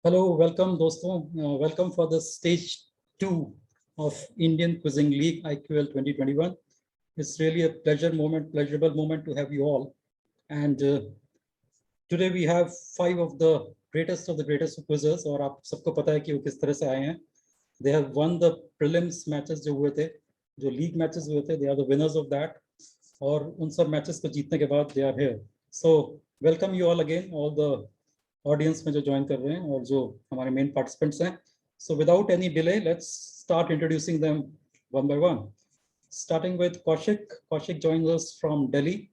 Hello, welcome दोस्तों. Welcome for the stage 2 of Indian Quizzing League IQL 2021. It's really a pleasurable moment to have you all. And today we have 5 of the greatest quizzers. और आप सबको पता है कि वो किस तरह से आए हैं. They have won the prelims matches जो हुए थे, जो league matches हुए थे. They are the winners of that. और उन सब matches को जीतने के बाद they are here. So welcome you all again, all the audience में जो ज्वाइन कर रहे हैं और जो हमारे मेन पार्टिसिपेंट्स हैं. So without any delay let's start introducing them one by one, starting with Kaushik. Kaushik joins us from Delhi.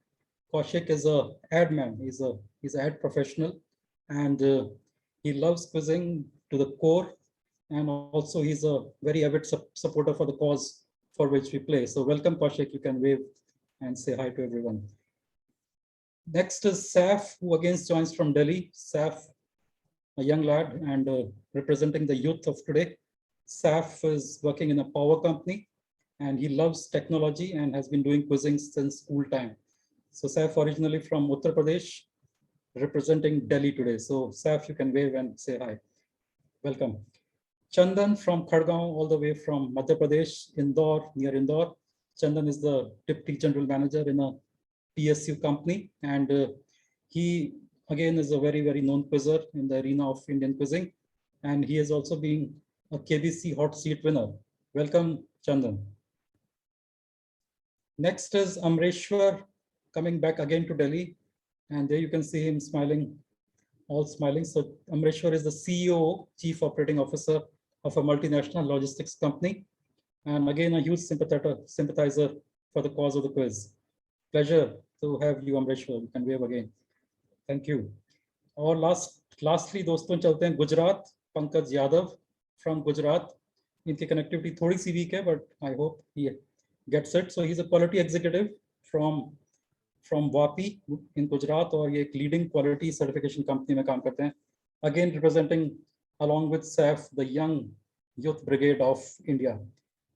Kaushik is a ad man. He's an ad professional, and he loves quizzing to the core. And also, he's a very avid supporter for the cause for which we play. So, welcome, Kaushik. You can wave and say hi to everyone. Next is Saif, who again joins from Delhi. Saif, a young lad and representing the youth of today. Saif is working in a power company and he loves technology and has been doing quizzing since school time. So Saif originally from Uttar Pradesh, representing Delhi today. So Saif, you can wave and say hi. Welcome. Chandan from Khadgaon, all the way from Madhya Pradesh, Indore, near Indore. Chandan is the Deputy General Manager in a PSU company, and he again is a very known quizzer in the arena of Indian quizzing, and he has also been a KBC hot seat winner. Welcome, Chandan. Next is Amreshwar, coming back again to Delhi, and there you can see him smiling, all smiling. So Amreshwar is the CEO, Chief Operating Officer of a multinational logistics company, and again a huge sympathizer for the cause of the quiz. Pleasure to have you, Amreshwar. You can wave again. Thank you. और lastly दोस्तों चलते हैं Gujarat. Pankaj Yadav from Gujarat. इनकी connectivity थोड़ी सी weak है, but I hope he gets it. So he's a quality executive from Vapi in Gujarat, और ये एक leading quality certification company में काम करते हैं. Again representing along with Saif the young youth brigade of India,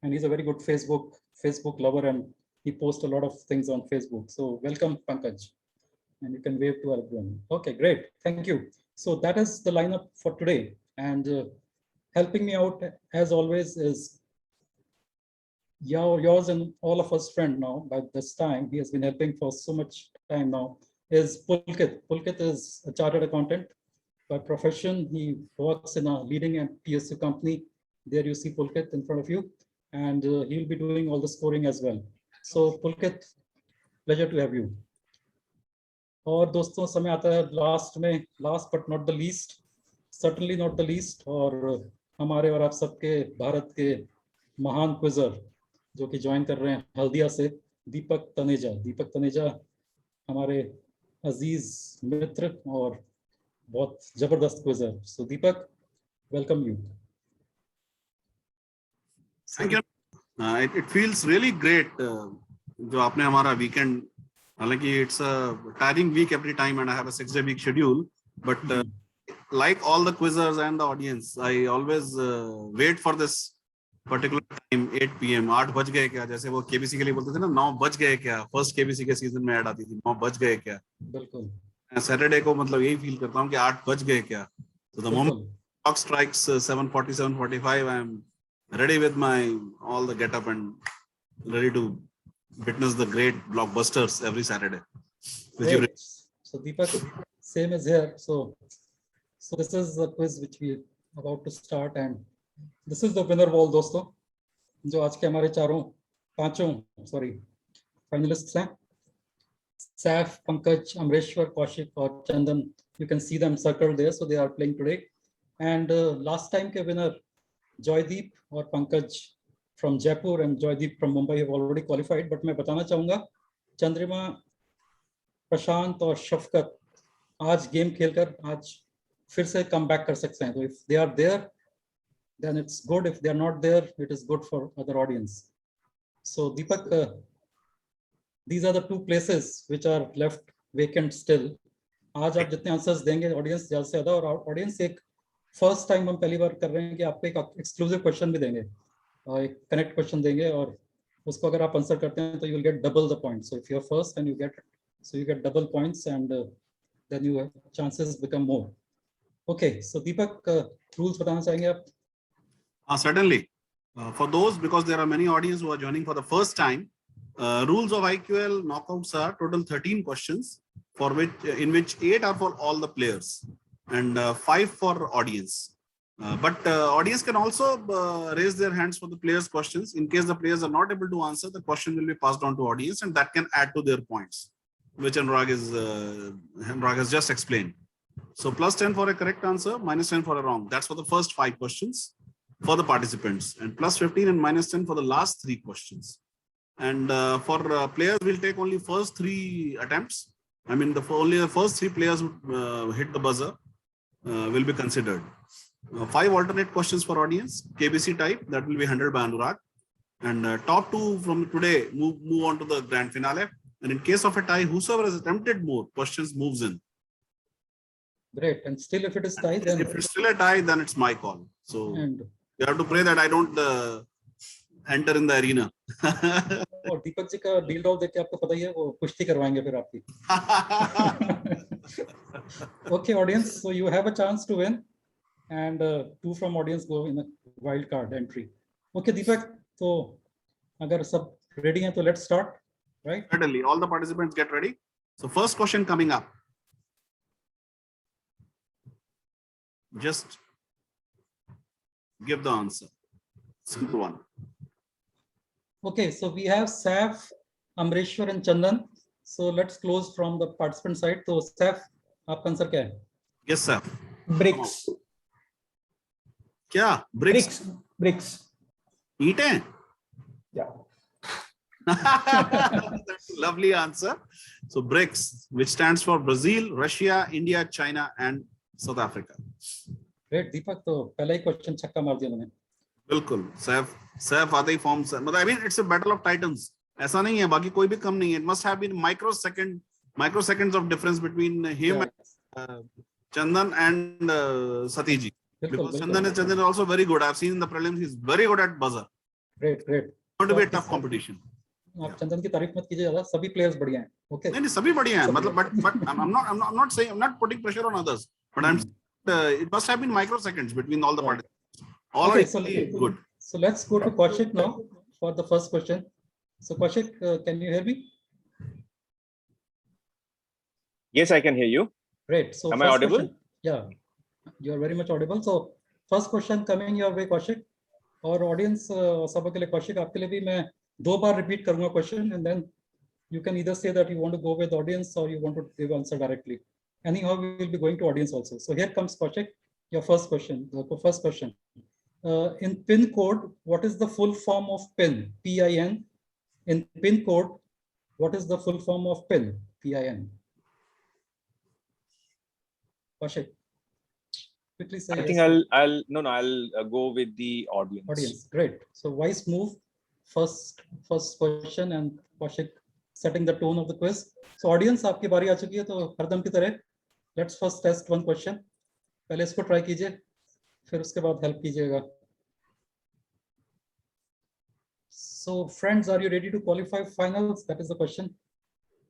and he's a very good Facebook lover, and he posts a lot of things on Facebook. So welcome, Pankaj. And you can wave to everyone. Okay, great. Thank you. So that is the lineup for today. And helping me out, as always, is yours and all of us friend now. By this time, he has been helping for so much time now, is Pulkit. Pulkit is a chartered accountant. By profession, he works in a leading and PSU company. There you see Pulkit in front of you. And he'll be doing all the scoring as well. So Pulkit, pleasure to have you. और दोस्तों समय आता है last but not the least, certainly not the least, और हमारे और आप सबके भारत के महान क्विजर जो कि ज्वाइन कर रहे हैं हल्दिया से, दीपक तनेजा हमारे अजीज मित्र और बहुत जबरदस्त quizzer. So Deepak, welcome you. Thank you. It feels really great जो आपने हमारा वीकेंड, हालांकि it's a tiring week every time and I have a 6-day week schedule, but like all the quizzers and the audience, I always wait for this particular time, 8 PM. 8 बज गए क्या, जैसे वो KBC के लिए बोलते थे ना, 9 बज गए क्या. फर्स्ट केबीसी के सीजन में ऐड आती थी, 9 बज गए क्या. बिल्कुल सैटरडे को मतलब यही फील करता हूँ कि 8 बज गए क्या. So the moment clock strikes 7:40, 7:45, I am ready with my all the get up and ready to witness the great blockbusters every Saturday. So Deepak, same as here. So this is the quiz which we are about to start, and this is the winner wall दोस्तों, जो आज के हमारे पांचों finalists हैं. Saif, Pankaj, Amreshwar, Kaushik और Chandan. You can see them circled there, so they are playing today. And last time के winner Joydeep और Pankaj from Jaipur and Joydeep from Mumbai have already qualified. But मैं बताना चाहूँगा चंद्रिमा, प्रशांत और शफकत आज game खेलकर आज फिर से कम बैक कर सकते हैं. तो if they are there, then it's good. If they are not there, it is good for other audience. So Deepak, these are the two places which are left vacant still. आज आप जितने answers देंगे audience ज़्यादा से ज़्यादा, और audience एक first time हम पहली बार कर रहे हैं कि आपको एक एक्सक्लूसिव क्वेश्चन भी देंगे, एक कनेक्ट क्वेश्चन देंगे, और उसको अगर आप आंसर करते हैं तो you will get double the points. So if you are first and you get double points, and then you chances become more. Okay, so Deepak, rules बताना चाहेंगे आप? Certainly. For those, because there are many audience who are joining for the first time, rules of IQL knockouts are total 13 questions, for which in which 8 are for all the players and 5 for audience. But audience can also raise their hands for the players' questions. In case the players are not able to answer, the question will be passed on to audience, and that can add to their points, which Anurag has just explained. So plus 10 for a correct answer, minus 10 for a wrong. That's for the first 5 questions for the participants, and plus 15 and minus 10 for the last 3 questions. And for players, we'll take only first 3 attempts. I mean, only the first 3 players who hit the buzzer will be considered. 5 alternate questions for audience, KBC type, that will be handled by Anurag. And top 2 from today move on to the grand finale. And in case of a tie, whosoever has attempted more questions moves in. Great. And still, if it is tied, then if it's still a tie, then it's my call. So and you have to pray that I don't enter in the arena. और दीपक जी का deal doll देख के आपको पता ही है, वो कुश्ती करवाएंगे फिर आपकी. Okay, audience. So you have a chance to win, and 2 from audience go in a wild card entry. Okay, Deepak. So अगर सब ready हैं, तो let's start. Right? Certainly, all the participants get ready. So first question coming up. Just give the answer. Simple one. Okay, so we have Saif, Amreshwar, and Chandan. So let's close from the participant side. So Saif, आपका answer क्या है? Yes, sir. BRICS. क्या? Bricks. BRICS. ईंटें? Yeah. That's a lovely answer. So BRICS, which stands for Brazil, Russia, India, China, and South Africa. Great, Deepak. तो पहला ही question छक्का मार दिया मैंने. बिल्कुल. सैफ आते ही फॉर्म से. मतलब I mean it's a battle of titans. ऐसा नहीं है, बाकी कोई भी कम नहीं है. It must have been microseconds of difference between him and Chandan and Satiji. Because Chandan is also very good. I've seen in the prelims he's very good at buzzer. Great. Going to be a tough competition. आप चंदन की तारीफ मत कीजिए ज्यादा, सभी players बढ़िया हैं. Okay नहीं सभी बढ़िया हैं, मतलब but I'm not saying, I'm not putting pressure on others, but it must have been microseconds between all the participants. All okay, are so good. So let's go to Kaushik now for the first question. So Kaushik, can you hear me? Yes, I can hear you. Great. So am I audible? Question, yeah, you are very much audible. So first question coming your way, Kaushik. और audience सब के लिए कौशिक आपके लिए भी मैं 2 बार repeat करूंगा question, and then you can either say that you want to go with audience or you want to give answer directly. Anyhow, we will be going to audience also. So here comes Kaushik, your first question. The first question. In PIN code, what is the full form of PIN? PIN. In PIN code, what is the full form of PIN? PIN. Kaushik, quickly say. I think I'll go with the audience. Audience, great. So wise move. First question, and Kaushik setting the tone of the quiz. So audience, आपकी बारी आ चुकी है, तो हरदम की तरह let's first test one question. पहले इसको ट्राई कीजिए, फिर उसके बाद हेल्प कीजिएगा. So friends, are you ready to qualify finals? That is the question,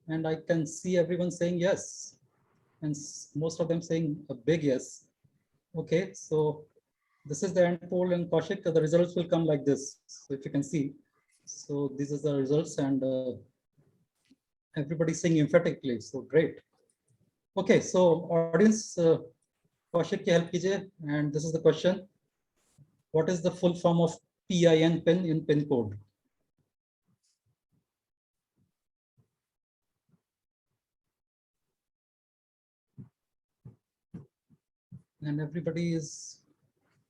and I can see everyone saying yes, and most of them saying a big yes. Okay, so this is the end poll, and Kaushik, the results will come like this. So if you can see, so this is the results, and everybody saying emphatically. So great. Okay, so audience, Kaushik ki help kijiye, and this is the question. What is the full form of PIN, PIN in PIN code? And everybody is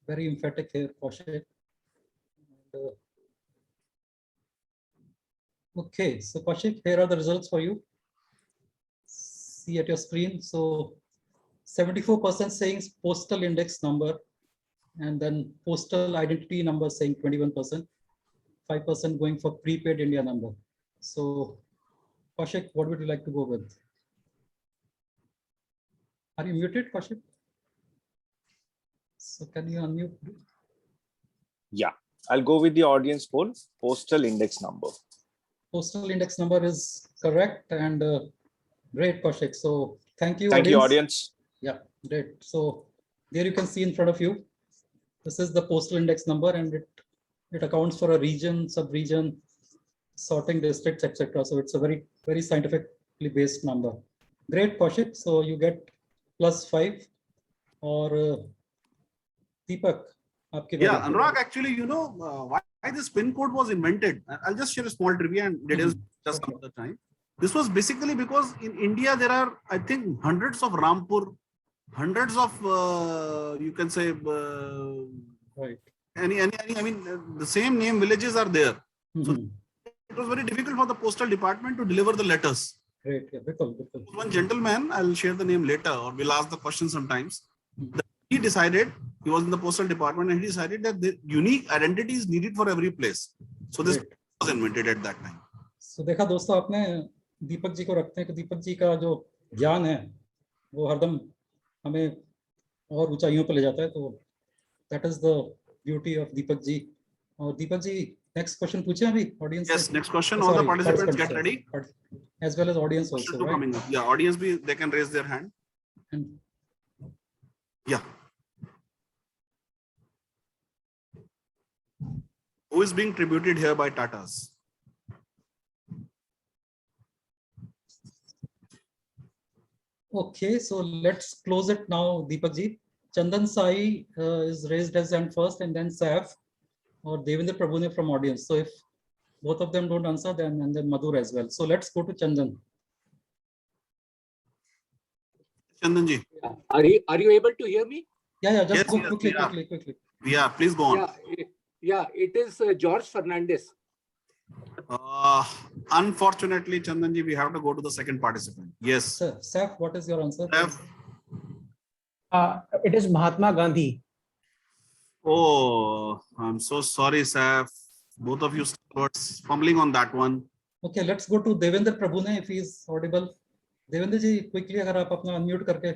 very emphatic here, Kaushik. Okay, so Kaushik, here are the results for you. See at your screen. So 74% saying postal index number, and then postal identity number saying 21%, 5% going for prepaid India number. So Kaushik, what would you like to go with? Are you muted, Kaushik? So can you unmute? Yeah, I'll go with the audience poll, postal index number. Postal index number is correct, and great, Kaushik. So thank you. Thank you, audience. Yeah, great. So there you can see in front of you, this is the postal index number, and it accounts for a region, sub-region, sorting districts, etc. So it's a very scientifically based number. Great, Kaushik. So you get +5. Or Deepak, आपकी Yeah, बारी. Anurag, actually, you know why this pin code was invented. I'll just share a small trivia and details just Okay. another time. This was basically because in India there are, I think, hundreds of Rampur, hundreds of you can say Right. any I mean the same name villages are there. So Mhm. it was very difficult for the postal department to deliver the letters. Great. Yeah, बिल्कुल. One gentleman, I'll share the name later, or we'll ask the question sometimes. He decided, he was in the postal department, and he decided that the unique identity is needed for every place. So this Great. was invented at that time. So देखा दोस्तों, आपने दीपक जी को रखते हैं कि दीपक जी का जो ज्ञान है वो हरदम हमें और ऊंचाइयों पर ले जाता है. तो that is the beauty of Deepak ji. और दीपक जी next question पूछे अभी audience Yes, से? next question. Oh, All the sorry, participants get sorry. ready. As well as audience Question also, two right? coming up. Yeah, audience they can raise their hand. And Yeah. Who is being tributed here by Tatas? okay, so let's close it now, Deepak ji. Chandan Sai is raised as hand first, and then Saif or Devendra Prabhune from audience. So if both of them don't answer, then and then Madhur as well. So let's go to Chandan. Chandan ji. Are you able to hear me? Yeah, just Yes, go yes, quickly. Yeah, please go on. Yeah, it is George Fernandez. Unfortunately, Chandan ji, we have to go to the second participant. Yes. Sir, Saif, what is your answer? Saif. It is Mahatma Gandhi. Oh, I'm so sorry, Saif. Both of you started fumbling on that one. Okay, let's go to Devendra Prabhune if he is audible. Devendra ji, quickly अगर आप अपना unmute करके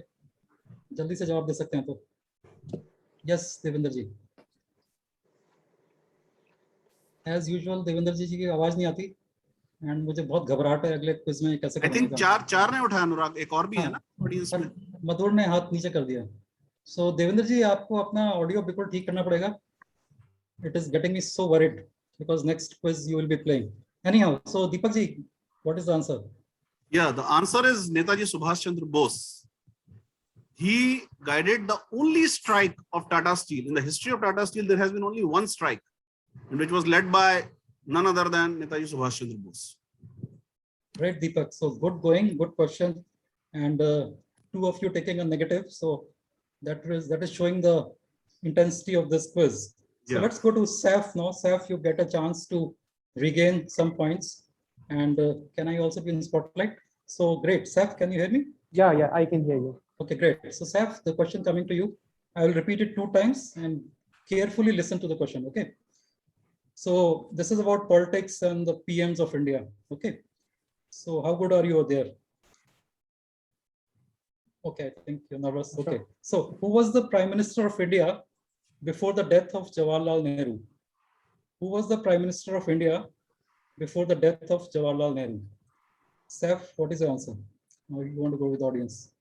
जल्दी से जवाब दे सकते हैं तो. Yes, Devendra ji. As usual, Devendra जी की आवाज नहीं आती and मुझे बहुत घबराहट है अगले क्विज में कैसे I think चार ने उठाया अनुराग, एक और भी है ना ऑडियंस में. मधुर ने हाथ नीचे कर दिया. So देवेंद्र जी, आपको अपना ऑडियो बिल्कुल ठीक करना पड़ेगा. It is getting me so worried because next quiz you will be playing. Anyhow, so Deepak ji, what is the answer? Yeah, the answer is Netaji Subhash Chandra Bose. He guided the only strike of Tata Steel. In the history of Tata Steel, there has been only one strike, and which was led by none other than Netaji Subhash Chandra Bose. Great, Deepak. So good going, good question, and two of you taking a negative. So that is showing the intensity of this quiz. So let's go to Saif now. Saif, you get a chance to regain some points. And can I also be in spotlight? So great. Saif, can you hear me? Yeah, I can hear you. Okay, great. So Saif, the question coming to you. I will repeat it 2 times and carefully listen to the question. Okay. So this is about politics and the PMs of India. Okay. So how good are you there? Okay, I think you're nervous. Okay. So who was the Prime Minister of India before the death of Jawaharlal Nehru? Who was the Prime Minister of India before the death of Jawaharlal Nehru? Saif, what is the answer? Or you want to go with the audience?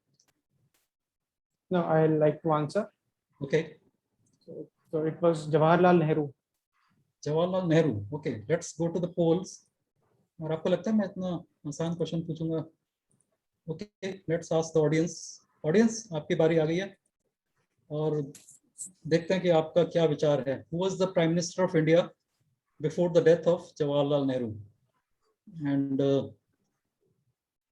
No, I like to answer. Okay. So it was Jawaharlal Nehru. Jawaharlal Nehru. Okay, let's go to the polls. और आपको लगता है मैं इतना आसान question पूछूंगा? Okay, let's ask the audience. Audience, आपकी बारी आ गई है और देखते हैं कि आपका क्या विचार है. Who was the Prime Minister of India before the death of Jawaharlal Nehru? And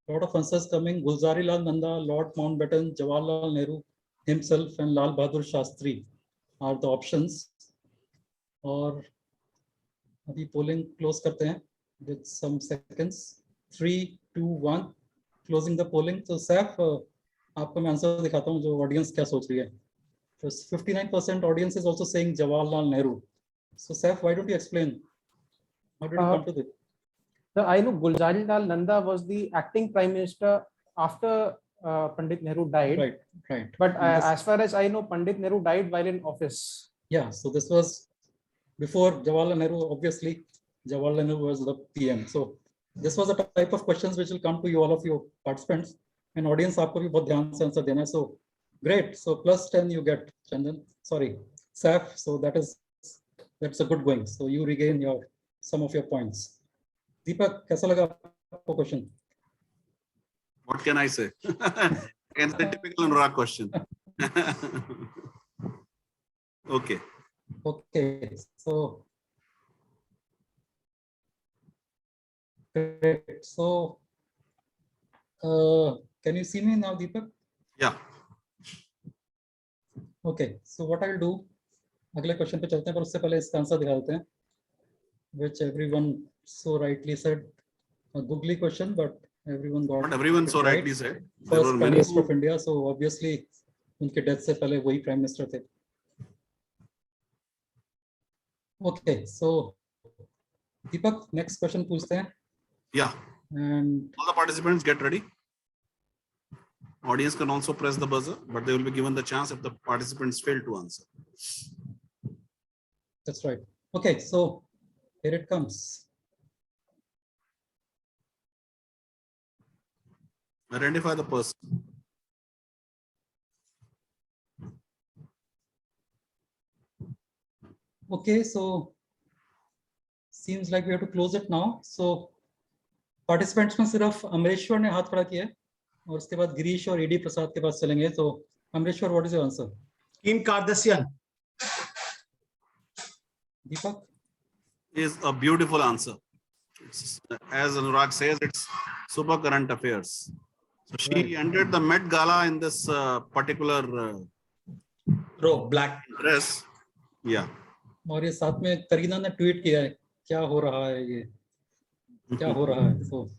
lot of answers coming. Gulzari Lal Nanda, Lord Mountbatten, Jawaharlal Nehru himself, and Lal Bahadur Shastri are the options. और अभी polling close करते हैं with some seconds. 3, 2, 1. Closing the polling. So Saif, आपको मैं answer दिखाता हूँ जो audience क्या सोच रही है. So 59% audience is also saying Jawaharlal Nehru. So Saif, why don't you explain? How did you come to this? So I know Gulzari Lal Nanda was the acting Prime Minister after Pandit Nehru died. Right. But as far as I know, Pandit Nehru died while in office. Yeah, so this was before Jawaharlal Nehru. Obviously, Jawaharlal Nehru was the PM. So this was a type of questions which will come to you, all of you participants and audience. आपको भी बहुत ध्यान से answer देना है. So Great. So +10 you get, Chandan. Sorry, Saf. So that's a good going. So you regain some of your points. Deepak, कैसा लगा आपको question? What can I say? Can say typical Anurag question. Okay. Okay. So great. So can you see me now, Deepak? Yeah. Okay. So what I'll do, अगले question पे चलते हैं, पर उससे पहले इसका आंसर दिखा देते हैं, which everyone so rightly said, a googly question, but everyone got What everyone so it right. rightly said. There First were Prime many Minister who of India, so obviously उनके डेथ से पहले वही prime minister थे. Okay, so Deepak, next question पूछते हैं. Yeah. And All the participants get ready. Audience can also press the buzzer, but they will be given the chance if the participants fail to answer. that's right. Okay, so here it comes. Identify the person. Okay, so seems like we have to close it now. So participants में सिर्फ अमरेश्वर ने हाथ खड़ा किया है, और उसके बाद गिरीश और एडी प्रसाद के पास चलेंगे. तो Amreshwar, what is your answer? Kim Kardashian. Deepak? Is a beautiful answer. It's, as Anurag says, it's super current affairs. So she Right. entered the Met Gala in this particular Robe, black. dress. Yeah. और ये साथ में करीना ने tweet किया है, क्या हो रहा है ये, क्या हो रहा है. So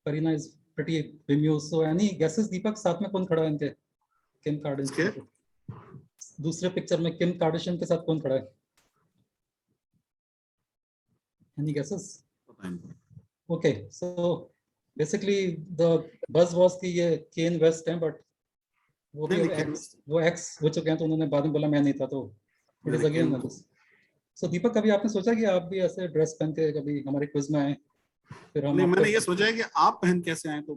Kareena is pretty bemused. So any guesses, Deepak? साथ में कौन खड़ा है इनके? किम कार्डशियन. इसके? दूसरे पिक्चर में किम कार्डशियन के साथ कौन खड़ा है? Any guesses? Okay, so basically the buzz was कि ये केन वेस्ट हैं, but वो भी वो एक्स हो चुके हैं, तो उन्होंने बाद में बोला मैं नहीं था, तो it is again this. So दीपक, कभी आपने सोचा कि आप भी ऐसे ड्रेस पहन के कभी हमारे क्विज में आए? फिर हम नहीं, मैंने ये सोचा है कि आप पहन कैसे आए, तो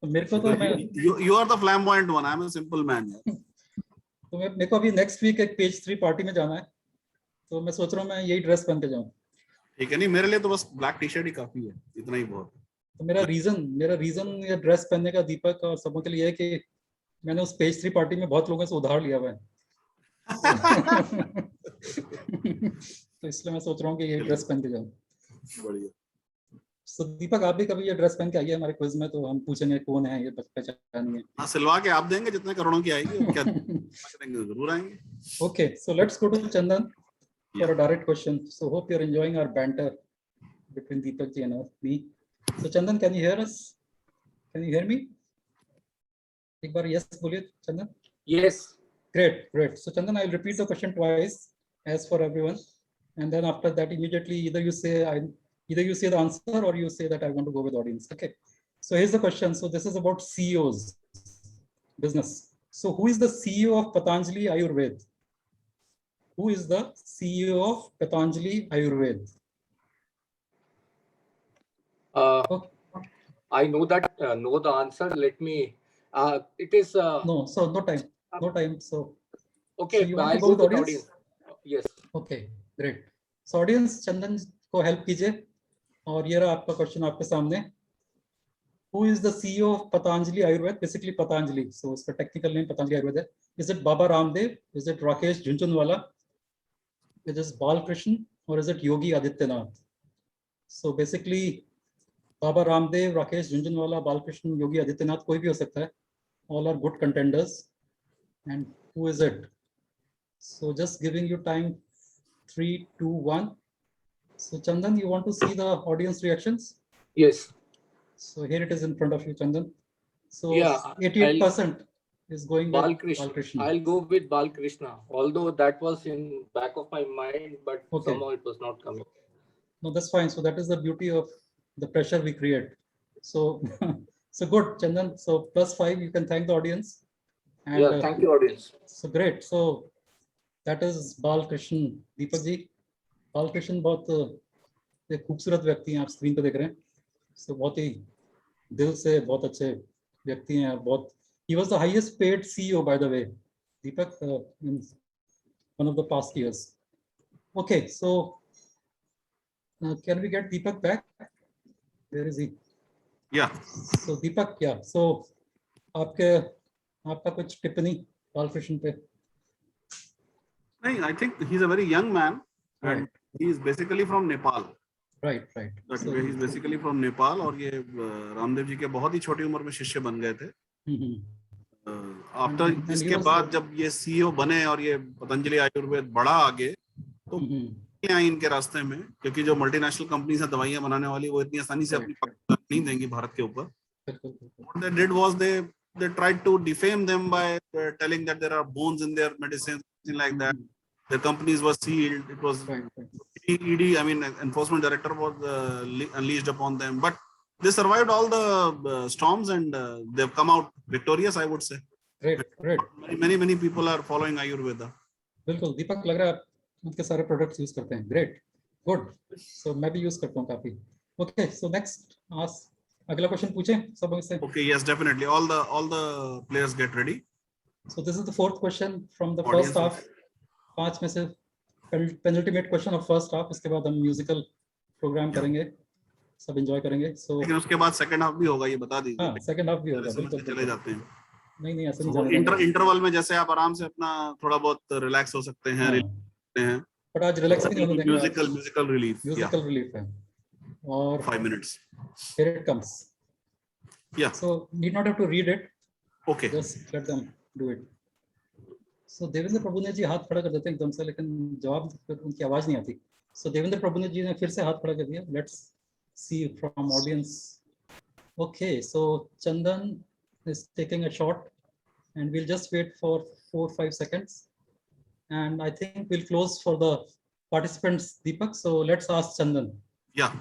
तो मेरे को तो मैं you are the flamboyant one. I am a simple man. तो मेरे को अभी नेक्स्ट वीक एक पेज 3 पार्टी में जाना है, तो मैं सोच रहा हूँ मैं यही ड्रेस पहन के जाऊँ. ठीक है, नहीं मेरे लिए तो बस ब्लैक टी शर्ट ही काफी है, इतना ही बहुत. तो मेरा रीजन ये ड्रेस पहनने का दीपक और सबों के लिए है कि मैंने उस पेज 3 पार्टी में बहुत लोगों से उधार लिया हुआ है. तो इसलिए मैं सोच रहा हूँ कि ये ड्रेस पहन के जाऊँ. बढ़िया. तो दीपक, आप भी कभी ये ड्रेस पहन के आइए हमारे क्विज में, तो हम पूछेंगे कौन है ये, पहचानिए. हाँ, सिलवा के आप देंगे, जितने करोड़ों की आएगी क्या देंगे, जरूर आएंगे. Okay, so let's go to Chandan for a direct question. So hope you're enjoying our banter between Deepak ji and me. So Chandan, can you hear us? Can you hear me? एक बार yes बोलिए Chandan. Yes. Great. So Chandan, I'll repeat the question twice as for everyone, and then after that immediately either you say the answer or you say that I want to go with audience. Okay. So here's the question. So this is about CEOs, business. So who is the CEO of Patanjali Ayurved? Who is the CEO of Patanjali Ayurved? I know that. Know the answer. Let me. It is. No, so no time. So Okay, so you want I'll to go with with audience? Yes. Okay, great. So audience, चंदन को help कीजिए, और ये रहा आपका question आपके सामने. Who is the CEO of Patanjali Ayurved? Basically Patanjali. So उसका technical name Patanjali Ayurved है. Is it Baba Ramdev? Is it Rakesh Jhunjhunwala? Is it Balkrishnan, or is it Yogi Adityanath? So basically Baba Ramdev, Rakesh Jhunjhunwala, Balkrishnan, Yogi Adityanath, कोई भी हो सकता है. All are good contenders. And who is it? So just giving you time. 3, 2, 1. So Chandan, you want to see the audience reactions? Yes. So here it is in front of you, Chandan. So Yeah, 88% is going with Balkrishna. Balkrishna. I'll go with Balkrishna. Although that was in back of my mind, but Okay. somehow it was not coming. No, that's fine. So that is the beauty of the pressure we create. So, so good, Chandan. So +5, you can thank the audience. And, Yeah, thank you, audience. So great. So that is Balkrishnan. Deepak ji, Balkrishnan बहुत एक खूबसूरत व्यक्ति हैं, आप screen पे देख रहे हैं. So बहुत ही दिल से बहुत अच्छे व्यक्ति हैं, बहुत He was the highest paid CEO, by the way, Deepak, in one of the past years. Okay, so can we get Deepak back? Where is he? Yeah. So Deepak, yeah. So आपका कुछ टिप्पणी बालकृष्ण पे? I think he's a very young man, and he is basically from Nepal. Right. So he's basically from Nepal, और ये रामदेव जी के बहुत ही छोटी उम्र में शिष्य बन गए थे. आफ्टर इसके बाद जब ये सीईओ बने और ये पतंजलि आयुर्वेद बढ़ा आगे, तो आई इनके रास्ते में, क्योंकि जो मल्टीनेशनल कंपनीज है दवाइयां बनाने वाली, वो इतनी आसानी से अपनी नहीं देंगी भारत के ऊपर. What they did was they tried to defame them by telling that there are bones in their medicines, something like that. Their companies were sealed. It was ED, I mean, enforcement director was unleashed upon them. But they survived all the storms, and they've come out victorious, I would say. Great. Many people are following Ayurveda. बिल्कुल दीपक, लग रहा है आप उनके सारे products use करते हैं. Great, good. सो मैं भी यूज करता हूँ काफी. ओके, सो नेक्स्ट अगला क्वेश्चन पूछें सब से. Okay, yes, definitely. All the players get ready. So this is the fourth question from the first half. 5 में से penultimate question of first half. उसके बाद हम म्यूजिकल प्रोग्राम करेंगे, सब एंजॉय करेंगे. सो लेकिन उसके बाद सेकंड हाफ भी होगा, ये बता दीजिए. हाँ, सेकंड हाफ भी होगा. बिल्कुल चले जाते हैं. नहीं ऐसा नहीं जाना. इंटरवल में जैसे आप आराम से अपना थोड़ा बहुत रिलैक्स हो सकते हैं, बट आज रिलैक्स नहीं होने देंगे. म्यूजिकल रिलीफ है. और 5 minutes. Here it comes. Yeah. So need not have to read it. Okay. Just let them do it. So Devendra प्रभु ने जी हाथ खड़ा कर देते हैं एकदम से, लेकिन जवाब उनकी आवाज नहीं आती. So देवेंद्र प्रभु ने जी ने फिर से हाथ खड़ा कर दिया. Let's see from audience. Okay, so Chandan is taking a shot, and we'll just wait for 4-5 seconds, and I think we'll close for the participants, Deepak. So let's ask Chandan. Yeah.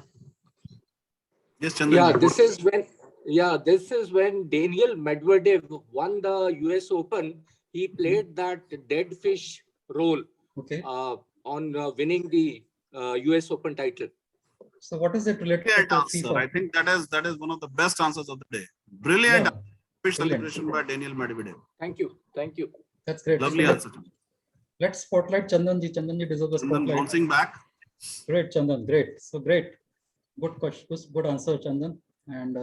Yes, Chandan. This is when Daniel Medvedev won the US Open. He played that dead fish role. Okay. On winning the US Open title. So what is it related Brilliant to answer. FIFA? I think that is one of the best answers of the day. Brilliant fish celebration by Daniel Medvedev. Thank you. That's great. Lovely So answer. let's spotlight Chandan ji. Chandan ji deserves a Chandan spotlight. bouncing back. Great, Chandan. Great. So great. Good question. Good answer, Chandan. And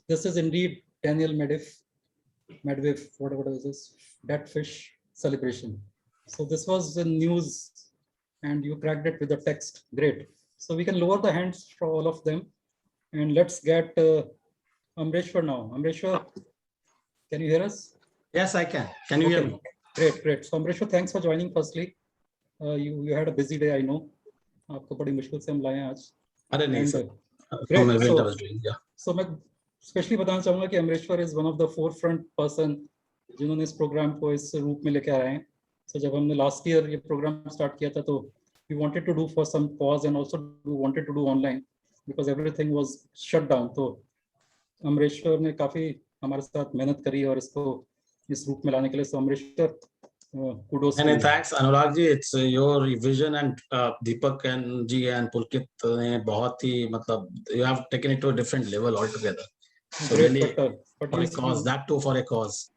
this is indeed Daniel Medvedev, whatever it is, that fish celebration. So this was the news, and you cracked it with the text. Great. So we can lower the hands for all of them, and let's get Amreshwar now. Amreshwar, can you hear us? Yes, I can. Can you hear me? Great. So Amreshwar, thanks for joining. Firstly, you had a busy day, I know. आपको बड़ी मुश्किल से हम लाए हैं आज. अरे नहीं सर. So मैं स्पेशली बताना चाहूंगा कि Amareshwar is one of the forefront person जिन्होंने इस प्रोग्राम को इस रूप में लेके आए हैं. So जब हमने लास्ट ईयर ये प्रोग्राम स्टार्ट किया था, तो we wanted to do for some cause, and also we wanted to do online because everything was shut down. तो अमरेश्वर ने काफी हमारे साथ मेहनत करी और इसको इस रूप में लाने के लिए. So Amreshwar, kudos. And thanks Anurag ji, it's your vision, and Deepak and ji and Pulkit ने बहुत ही मतलब you have taken it to a different level altogether. So Great, really but for a cause, that too for a cause.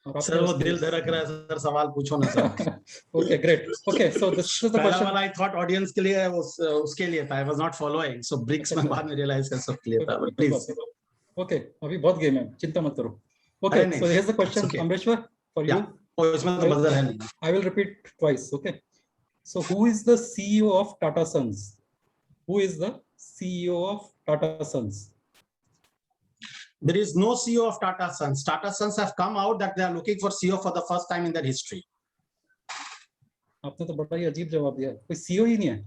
Sir वो दिल धड़क रहा है sir, सवाल पूछो ना sir. Okay, great. Okay, so this is the question. I thought audience के लिए उसके लिए था. I was not following. So bricks में बाद में realize कर सब के लिए था. But please. Okay, अभी बहुत गेम है, चिंता मत करो. Okay, so here's the question, Amreshwar, for you. इसमें तो बदल है नहीं. I will repeat twice. Okay. So who is the CEO of Tata Sons? Who is the CEO of Tata Sons? There is no CEO of Tata Sons. Tata Sons have come out that they are looking for CEO for the first time in their history. आपने तो बड़ा ही अजीब जवाब दिया. कोई CEO ही नहीं है.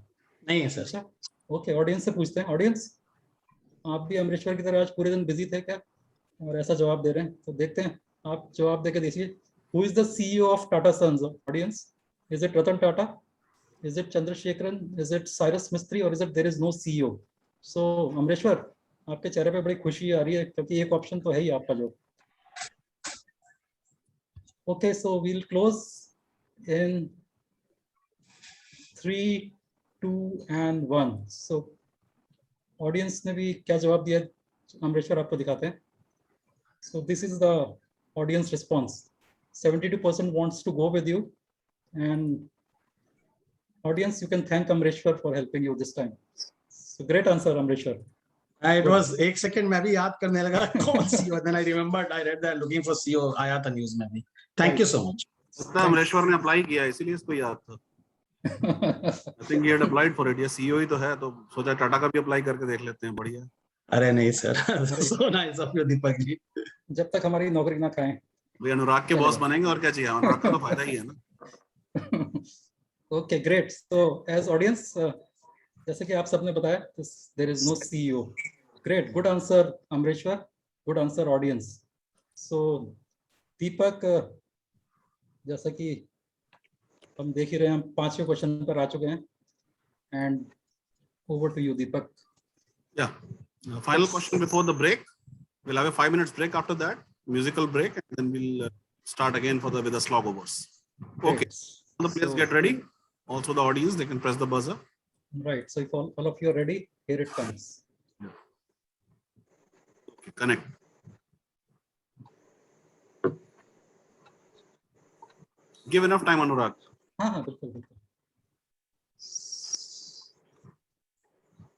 नहीं है सर. अच्छा, ओके, ऑडियंस से पूछते हैं. ऑडियंस, आप भी अमरेश्वर की तरह आज पूरे दिन बिजी थे क्या, और ऐसा जवाब दे रहे हैं? तो देखते हैं, आप जवाब देके देखिए. Who is the CEO of Tata Sons? Audience, is it Ratan Tata? Is it Chandrasekharan? Is it Cyrus Mistry? Or is it there is no CEO? So Amreshwar, आपके चेहरे पे बड़ी खुशी आ रही है क्योंकि एक ऑप्शन तो है ही आपका जो. Okay, so we'll close in 3, 2 and 1. So audience ने भी क्या जवाब दिया, अमरेश्वर आपको दिखाते हैं. So this is the audience response. 72% wants to go with you, and audience, you can thank Amreshwar for helping you this time. So great answer, Amreshwar. It was एक second मैं भी याद करने लगा कौन CEO. Then I remembered I read that looking for CEO आया था news में भी. Thank you so much. लगता है अमरेश्वर ने अप्लाई किया इसीलिए इसको याद था. I think he had applied for it. ये CEO ही तो है, तो सोचा टाटा का भी अप्लाई करके देख लेते हैं. बढ़िया. अरे नहीं sir. So nice of you Deepak ji. जब तक हमारी नौकरी ना खाएं. भाई अनुराग के बॉस बनेंगे और क्या चाहिए. अनुराग का तो फायदा ही है ना. Okay, great. So as audience, जैसे कि आप सबने बताया, there is no CEO. Great, good answer, Amreshwar. Good answer, audience. So दीपक, जैसा कि हम देख ही रहे हैं, हम 5वें क्वेश्चन पर आ चुके हैं. And over to you, Deepak. Yeah. Final question before the break. We'll have a 5 minutes break after that, musical break, and then we'll start again with the slog overs. Okay. Great. The players get ready. Also the audience, they can press the buzzer. Right. So if all of you are ready, here it comes. Okay, connect. Give enough time, Anurag. हाँ बिल्कुल बिल्कुल.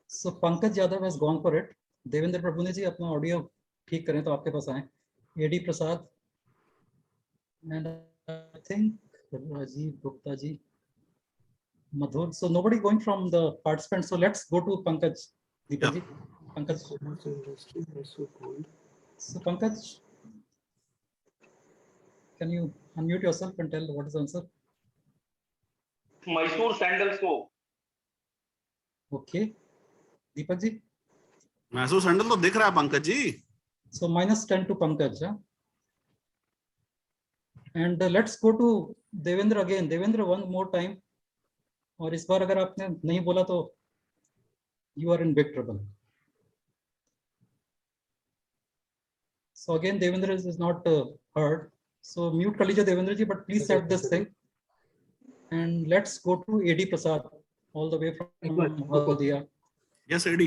So Pankaj Yadav has gone for it. Devendra प्रभुने जी अपना audio ठीक करें तो आपके पास आए. AD Prasad and I think Rajiv Gupta ji, Madhur. So nobody going from the participants. So let's go to Pankaj. Deepak ji. Pankaj. So Pankaj, can you unmute yourself and tell what is the answer? Mysore sandal soap. Okay. Deepak ji. Mysore sandal तो दिख रहा है Pankaj ji. So -10 to Pankaj. Huh? And let's go to Devendra again. Devendra, one more time. और इस बार अगर आपने नहीं बोला तो you are in big trouble. So again, Devendra is not heard. So mute कर लीजिए Devendra ji, but please set this thing. And let's go to AD Prasad, all the way from Haldia. Yes, AD.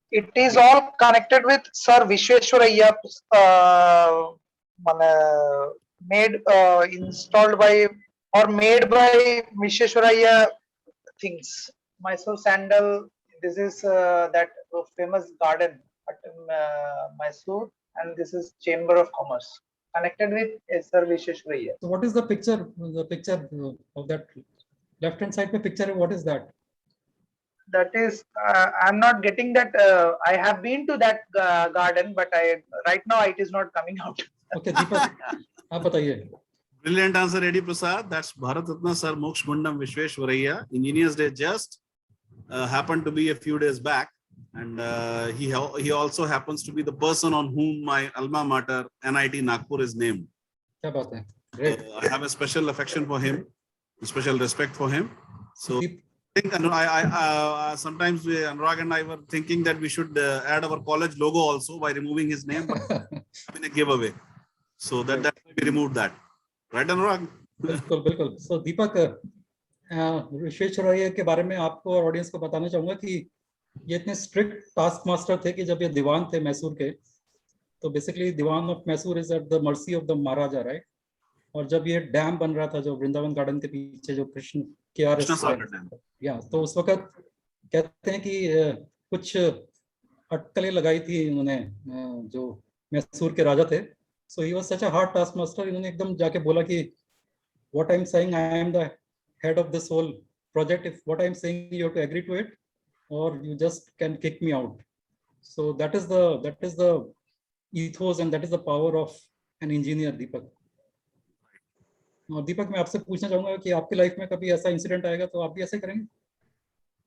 It is all connected with Sir Vishweshwaraya, installed by or made by Vishweshwaraya things. Mysore sandal. This is that famous garden at Mysore, and this is Chamber of Commerce connected with Sir Vishweshwaraya. So what is the picture? The picture of that left hand side picture. What is that? That is, I'm not getting that. I have been to that garden, but right now it is not coming out. Okay, Deepak, आप बताइए. Brilliant answer, AD Prasad. That's Bharat Ratna Sir Moksha Gundam Vishweshwaraya. Engineers Day just happened to be a few days back, and he also happens to be the person on whom my alma mater NIT Nagpur is named. क्या बात है. Great. I have a special affection for him, a special respect for him. So I think sometimes Anurag and I were thinking that we should add our college logo also by removing his name, but I mean a giveaway. So that we removed that. Right, Anurag? बिल्कुल बिल्कुल. So दीपक, विश्वेश्वरैया के बारे में आपको और audience को बताना चाहूंगा कि ये इतने स्ट्रिक्ट टास्क मास्टर थे कि जब ये दीवान थे मैसूर के, तो बेसिकली दीवान of Mysore is at the mercy of the maharaja, right. और जब ये डैम बन रहा था जो वृंदावन गार्डन के पीछे, जो कृष्ण KRS, या तो उस वक्त कहते हैं कि कुछ अटकलें लगाई थी उन्होंने जो मैसूर के राजा थे. So he was such a hard task master. इन्होंने एकदम जाके बोला कि what I am saying, I am the head of this whole project. If what I am saying you have to agree to it और you just can kick me out. So that is the ethos and that is the power of an engineer, Deepak. और दीपक, मैं आपसे पूछना चाहूंगा कि आपकी life में कभी ऐसा इंसिडेंट आएगा तो आप भी ऐसे करेंगे?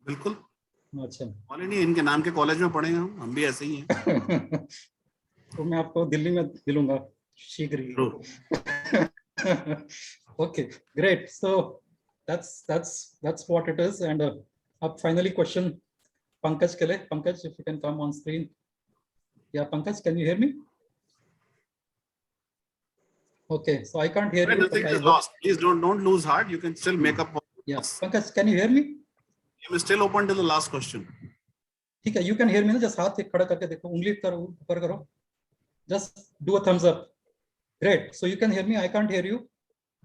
बिल्कुल. अच्छा. ऑलरेडी इनके नाम के कॉलेज में पढ़े हम भी ऐसे ही हैं. तो मैं आपको दिल्ली में दिलूंगा शीघ्र ही. Okay, great. So that's what it is. And अब finally question Pankaj के लिए. Pankaj, if you can come on screen. Yeah, Pankaj, can you hear me? Okay, so I can't hear you. Nothing is lost. Please don't lose heart. You can still make up. Yeah, Pankaj, can you hear me? You may still open till the last question. ठीक है, you can hear me ना. Just हाथ खड़ा करके देखो, उंगली ऊपर करो. just do a thumbs up. Great. So you can hear me. I can't hear you.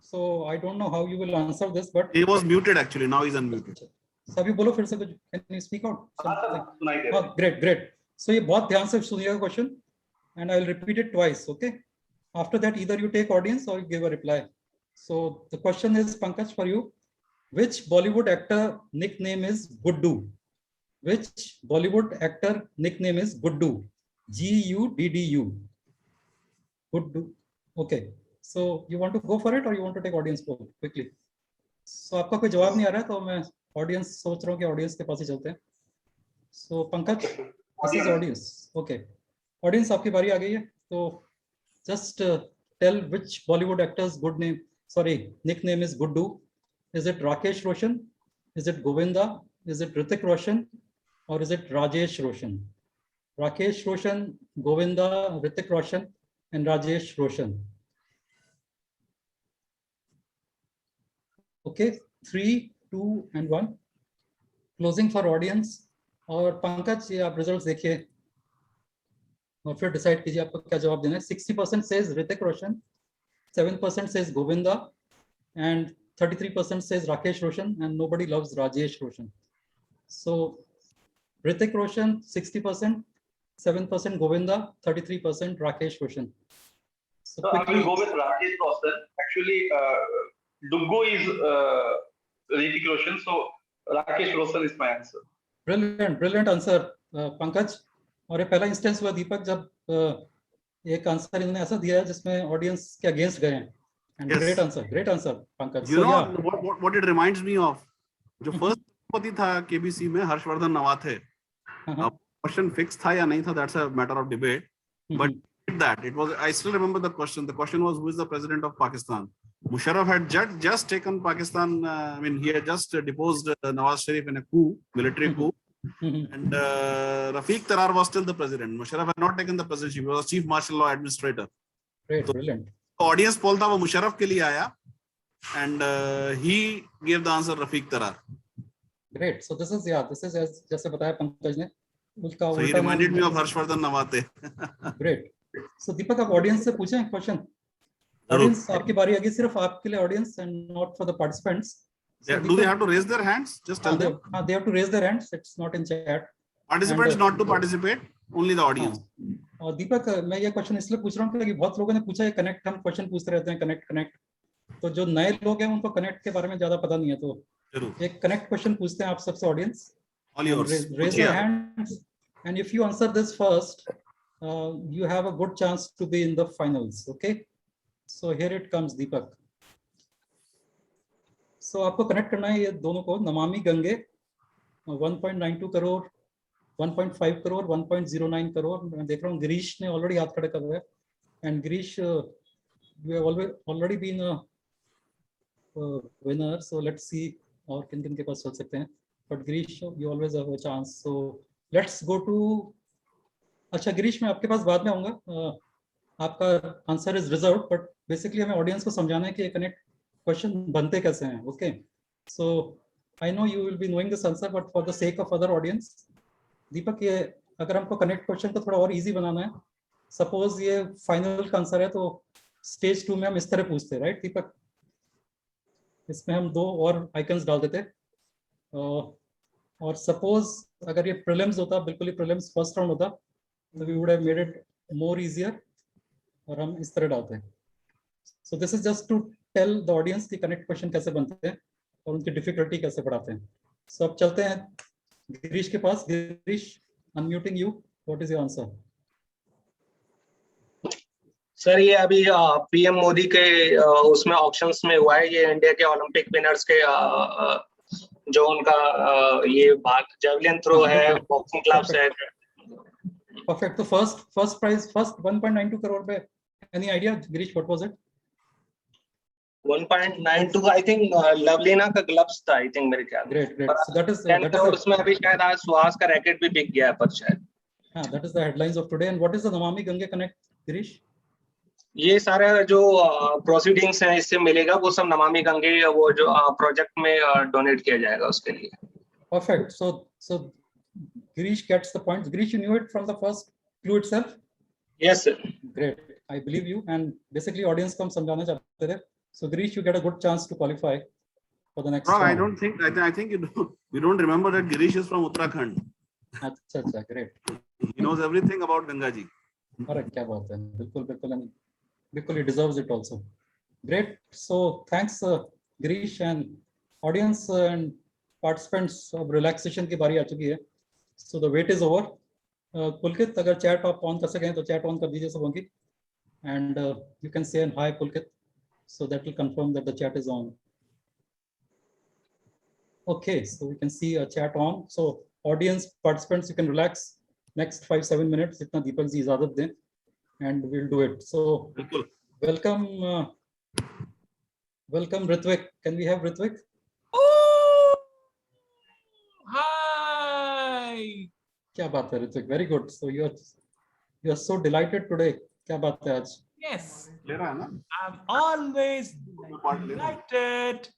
So I don't know how you will answer this, but He was muted actually. Now he's unmuted. So अभी बोलो फिर से कुछ. Can you speak out? सुनाई दे रहा है. Oh, great, great. So ये बहुत ध्यान से सुनिएगा question, and I will repeat it twice. Okay. After that, either you take audience or you give a reply. So the question is, Pankaj, for you, which Bollywood actor nickname is Guddu? Which Bollywood actor nickname is Guddu? Guddu. Guddu. Okay. So you want to go for it or you want to take audience poll quickly? So आपका कोई जवाब नहीं आ रहा है तो मैं audience सोच रहा हूँ कि audience के पास ही चलते हैं. So Pankaj, this is audience. Okay. Audience आपकी बारी आ गई है. So just tell which Bollywood actor's nickname is Guddu. Is it Rakesh Roshan? Is it Govinda? Is it Hrithik Roshan? Or is it Rajesh Roshan? Rakesh Roshan, Govinda, Hrithik Roshan, and Rajesh Roshan. Okay, 3, 2, and 1. Closing for audience. और पंकज ये आप results देखिए और फिर decide कीजिए आपको क्या जवाब देना है. 60% says Hrithik Roshan, 7% says Govinda, and 33% says Rakesh Roshan, and nobody loves Rajesh Roshan. So Hrithik Roshan 60%, 7% Govinda, 33% Rakesh Roshan. So I will go with Rakesh Roshan. Actually, Duggu is Hrithik Roshan, so Rakesh Roshan is my answer. Brilliant answer, Pankaj. और ये पहला instance हुआ दीपक जब एक answer इन्होंने ऐसा दिया है जिसमें ऑडियंस के अगेंस्ट गए हैं. And Yes. great answer, Pankaj. You So, know yeah. what it reminds me of? जो फर्स्ट राष्ट्रपति था केबीसी में हर्षवर्धन नवाथे. अब क्वेश्चन फिक्स था या नहीं था, that's a matter of debate. But that it was, I still remember the question. The question was, who is the president of Pakistan? Musharraf had just taken Pakistan. I mean, he had just deposed Nawaz Sharif in a coup, military coup. And Rafiq Tarar was still the president. Musharraf had not taken the presidency. He was a chief martial law administrator. Great, brilliant. Audience poll था वो मुशर्रफ के लिए आया, and he gave the answer Rafiq Tarar. Great. So this is as जैसे बताया पंकज ने उसका So he reminded me of Harshvardhan Nawate. Great. So दीपक आप ऑडियंस से पूछें क्वेश्चन. ऑडियंस आपकी बारी आ गई, सिर्फ आपके लिए audience and not for the participants. So Do they have to raise their hands? Just tell them. They have to raise their hands. It's not in chat. Participants not to participate, only the audience. और दीपक मैं ये question इसलिए पूछ रहा हूँ क्योंकि बहुत लोगों ने पूछा है कनेक्ट, हम क्वेश्चन पूछते रहते हैं कनेक्ट. तो जो नए लोग हैं उनको कनेक्ट के बारे में ज्यादा पता नहीं है, तो एक कनेक्ट क्वेश्चन पूछते हैं आप सबसे audience. All yours. Raise your hands, and if you answer this first, you have a good chance to be in the finals. Okay. So here it comes, Deepak. So आपको connect करना है ये दोनों को. नमामि गंगे 1.92 करोड़, 1.5 करोड़, 1.09 करोड़. मैं देख रहा हूँ गिरीश ने ऑलरेडी हाथ खड़ा कर रहा है. And Girish, you have already been a winner. So let's see और किन-किन के पास चल सकते हैं. But Girish, you always have a chance. So let's go to. अच्छा गिरीश, मैं आपके पास बाद में आऊँगा. आपका answer is reserve, but basically हमें ऑडियंस को समझाना है कि कनेक्ट क्वेश्चन बनते कैसे हैं. Okay. So I know you will be knowing this answer, but for the sake of other audience, Deepak ये अगर हमको कनेक्ट क्वेश्चन को थोड़ा और इजी बनाना है, सपोज ये फाइनल का आंसर है तो स्टेज 2 में हम इस तरह पूछते हैं, राइट दीपक? इसमें हम 2 और आइकन्स डाल देते. और सपोज अगर ये प्रीलिम्स होता, बिल्कुल ही प्रीलिम्स फर्स्ट राउंड होता, तो we would have made it more easier. और हम इस तरह डालते हैं. So this is just to tell the audience कि कनेक्ट क्वेश्चन कैसे बनते हैं और उनकी डिफिकल्टी कैसे बढ़ाते हैं. सो अब चलते हैं गिरीश के पास. Girish, unmuting you. What is your answer? Sir ये अभी पीएम मोदी के उसमें ऑप्शंस में हुआ है, ये इंडिया के ओलंपिक विनर्स के जो उनका ये भाग जेवलिन थ्रो है, बॉक्सिंग क्लब्स है. परफेक्ट. तो फर्स्ट प्राइज 1.92 करोड़ पे any idea Girish, what was it? 1.92 I think Lovlina का ग्लव्स था, आई थिंक मेरे ख्याल. ग्रेट. सो दैट इज उसमें अभी शायद आज सुहास का रैकेट भी बिक गया है पर शायद. हां, that is the headlines of today. And what is the Namami Gange connect Girish? ये सारे जो प्रोसीडिंग्स हैं इससे मिलेगा, वो सब नमामि गंगे वो जो प्रोजेक्ट में डोनेट किया जाएगा उसके लिए. Perfect. So Girish gets the points. Girish, you knew it from the first clue itself? Yes, sir. Great. I believe you. And basically, audience को हम समझाना चाहते थे. So Girish, you get a good chance to qualify for the next No, I round. don't think. I think we don't remember that Girish is from Uttarakhand. अच्छा, great. He knows everything about Ganga ji. अरे क्या बात है, बिल्कुल he deserves it also. Great. So thanks Girish, and audience and participants. अब relaxation की बारी आ चुकी है. So the wait is over. Pulkit, अगर chat आप on कर सकें तो chat on कर दीजिए सबों की. And you can say hi Pulkit, so that will confirm that the chat is on. Okay, so we can see a chat on. So audience participants, you can relax next 5-7 minutes जितना दीपक जी इजाजत दें, and we'll do it. So बिल्कुल. welcome Ritvik. Can we have Ritvik? Oh, hi. क्या बात है Ritvik? Very good. So you are so delighted today. क्या बात है आज? Yes, ले रहा है ना? I'm always delighted.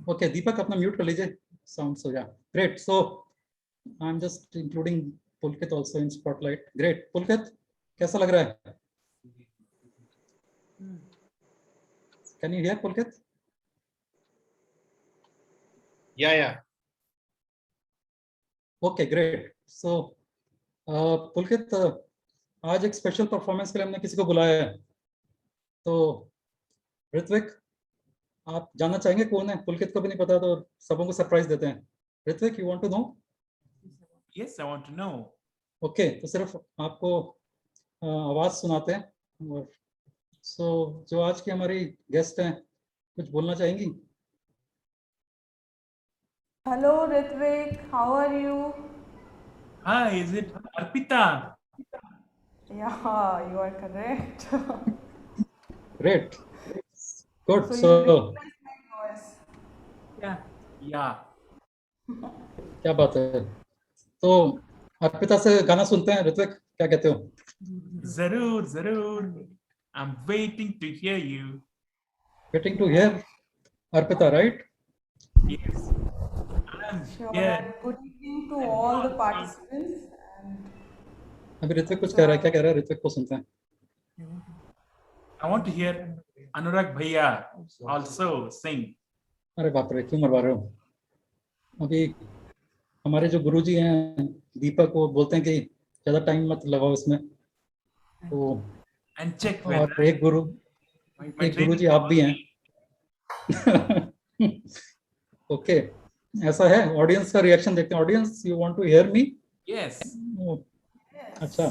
Okay, Deepak अपना mute कर लीजिए. Sound so yeah. Great. So I'm just including Pulkit also in spotlight. Great. Pulkit, कैसा लग रहा है? Can you hear Pulkit? Yeah. Okay, great. So Pulkit, आज एक स्पेशल परफॉर्मेंस के लिए हमने किसी को बुलाया है. तो ऋत्विक, आप जानना चाहेंगे कौन है? पुलकित को भी नहीं पता, तो सबों को सरप्राइज देते हैं. Ritwik, you want to know? Yes, I want to know. Okay, तो सिर्फ आपको आवाज सुनाते हैं. और जो आज की हमारी गेस्ट हैं, कुछ बोलना चाहेंगी? Hello Ritvik, how are you? Hi, is it Arpita? Yeah, you are correct. Great. Good. So you So recognize my voice. Yeah. क्या बात है. तो अर्पिता से गाना सुनते हैं. ऋत्विक, क्या कहते हो? Zarur. I'm waiting to hear you. Waiting to hear Arpita, right? Yes. I'm Sure. here. And good evening to all the participants. And अभी ऋत्विक कुछ कह रहा है. क्या कह रहा है? ऋत्विक को सुनते हैं. I want to hear Anurag Bhaiya also sing. अरे बाप रे, क्यों मरवा रहे हो? अभी हमारे जो गुरुजी हैं दीपक, वो बोलते हैं कि ज्यादा टाइम मत लगाओ इसमें. तो And check और whether एक गुरुजी आप भी हैं. ओके, ऐसा है. ऑडियंस का रिएक्शन देखते हैं. Audience, you want to hear me? Yes. अच्छा,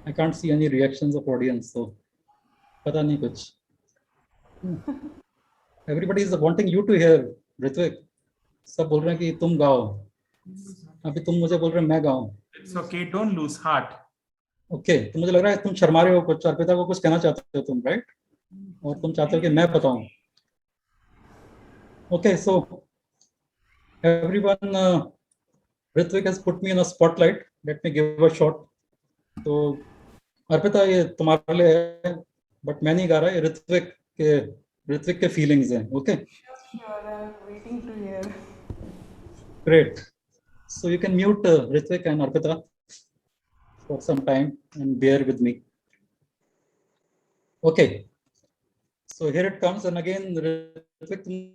I can't see any reactions of audience, तो पता नहीं कुछ. Everybody is wanting you to hear Ritwik. सब बोल रहे हैं कि तुम गाओ. अभी तुम मुझे बोल रहे हैं मैं गाऊं. It's okay, don't lose heart. Okay, तो मुझे लग रहा है तुम शर्मा रहे हो कुछ. अर्पिता को कुछ कहना चाहते हो तुम, राइट? और तुम चाहते हो कि मैं बताऊं. Okay, so everyone, Ritwik has put me in a spotlight. Let me give a shot. तो अर्पिता, ये तुम्हारे लिए है, बट मैं नहीं गा रहा. ये ऋत्विक के फीलिंग्स हैं. Okay, sure, I'm waiting to hear. great. So you can mute Ritvik and Arpita for some time and bear with me. Okay, so here it comes. And again, Ritvik, तुमने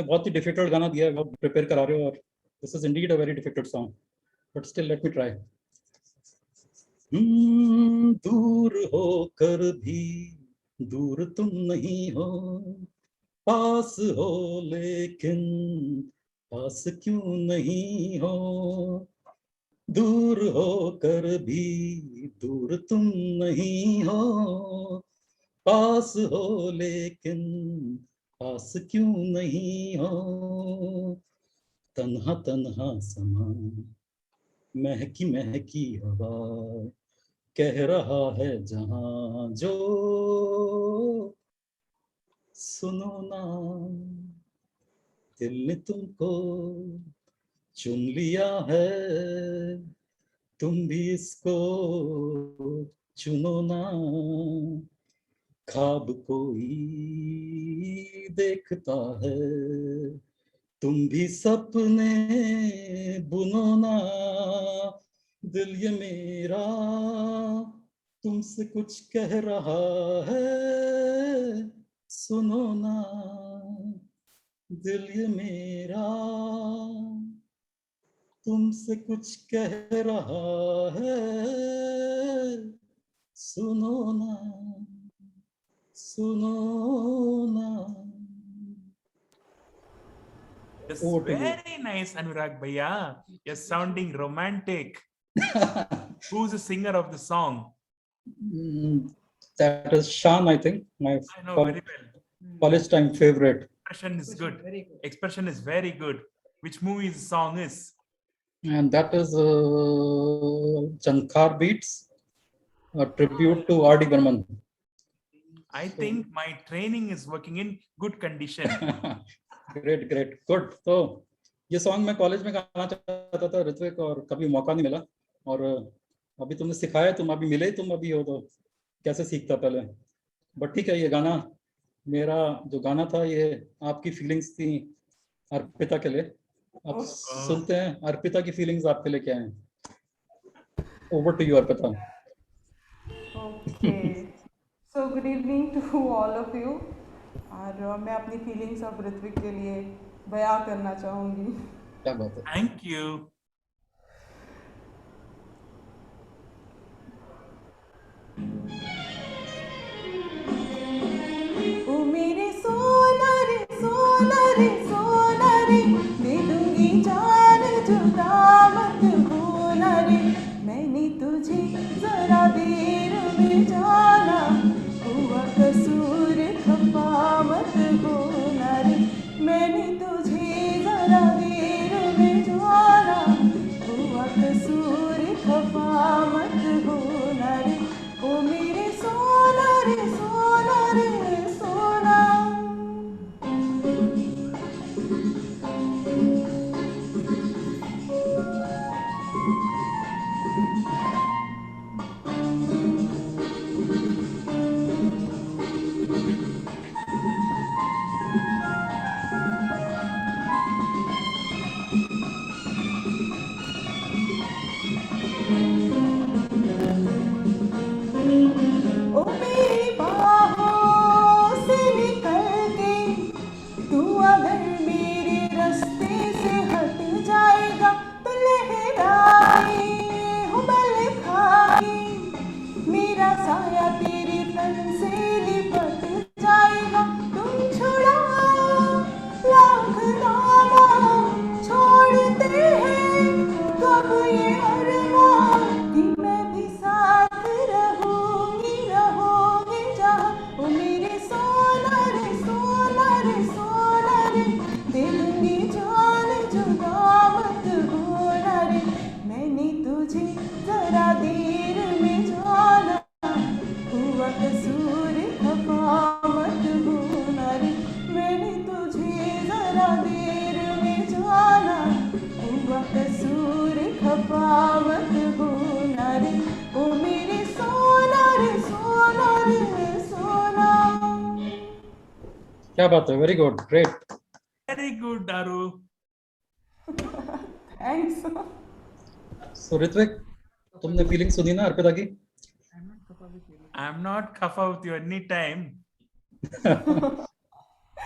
बहुत ही difficult गाना दिया है, बहुत prepare करा रहे हो, और this is indeed a very difficult song, but still let me try. दूर होकर भी दूर तुम नहीं हो, पास हो लेकिन पास क्यों नहीं हो. दूर होकर भी दूर तुम नहीं हो, पास हो लेकिन पास क्यों नहीं हो. तन्हा तन्हा समा महकी महकी हवा, कह रहा है जहां जो सुनो ना. दिल ने तुमको चुन लिया है, तुम भी इसको चुनो ना. ख्वाब कोई देखता है, तुम भी सपने बुनो ना, दिल ये मेरा तुमसे कुछ कह रहा है, सुनो ना, दिल ये मेरा तुमसे कुछ कह रहा है, सुनो ना, सुनो ना. That's Over to you. very nice, Anurag Bhaiya. You're sounding romantic. Who's the singer of the song? That is Shan, I think, my I know very well. college time favorite. Expression is good. Expression is very good. Which movie the song is? And that is Chankar Beats, a tribute to R.D. Burman. I think my training is working in good condition. Great, great, good. तो ये song मैं college में गाना चाहता था ऋत्विक, और कभी मौका नहीं मिला, और अभी तुमने सिखाया, तुम अभी मिले, तुम अभी हो, तो कैसे सीखता पहले. बट ठीक है, ये गाना, मेरा जो गाना था, ये आपकी फीलिंग्स थी अर्पिता के लिए. अब सुनते हैं अर्पिता की फीलिंग्स आपके लिए क्या हैं. Over to you Arpita. Okay. So good evening to all of you. और मैं अपनी फीलिंग्स ऑफ ऋत्विक के लिए बयां करना चाहूँगी. क्या बात है. Thank you. ओ मेरे सोना रे सोना रे सोना रे, दे दूंगी जान जुदा मत होना रे, मैंने तुझे जरा देर में जाना, हुआ कसूर खफा मत होना रे, मैंने तुझे जरा देर में जाना, हुआ कसूर खफा मत होना रे, ओ मेरे सोना रे सोना रे सोना. ओ मेरी बाहों से निकल के तू अगर मेरे रास्ते से हट जाएगा, तो लहराए हुबल खाए मेरा साया तेरे तन से लिपट जाएगा, तुम छुड़ाओ लाख दावा छोड़ते हैं कब ये अरमान, कि मैं भी साथ रहूंगी रहोगे जहाँ, ओ मेरे सोना रे सोना रे सोना रे, दे दूंगी जान जुदा मत होना रे, मैंने तुझे जरा देर में जाना, हुआ कसूर खफा मत होना रे, मैंने तुझे जरा देर में जाना, हुआ कसूर खफा मत होना रे, ओ मेरे सोना रे सोना रे सोना. क्या बात है. Very good, great. Very good, Daru. Thanks. सो ऋत्विक, तुमने फीलिंग सुनी ना अर्पिता की. I'm not kaffa with you anytime.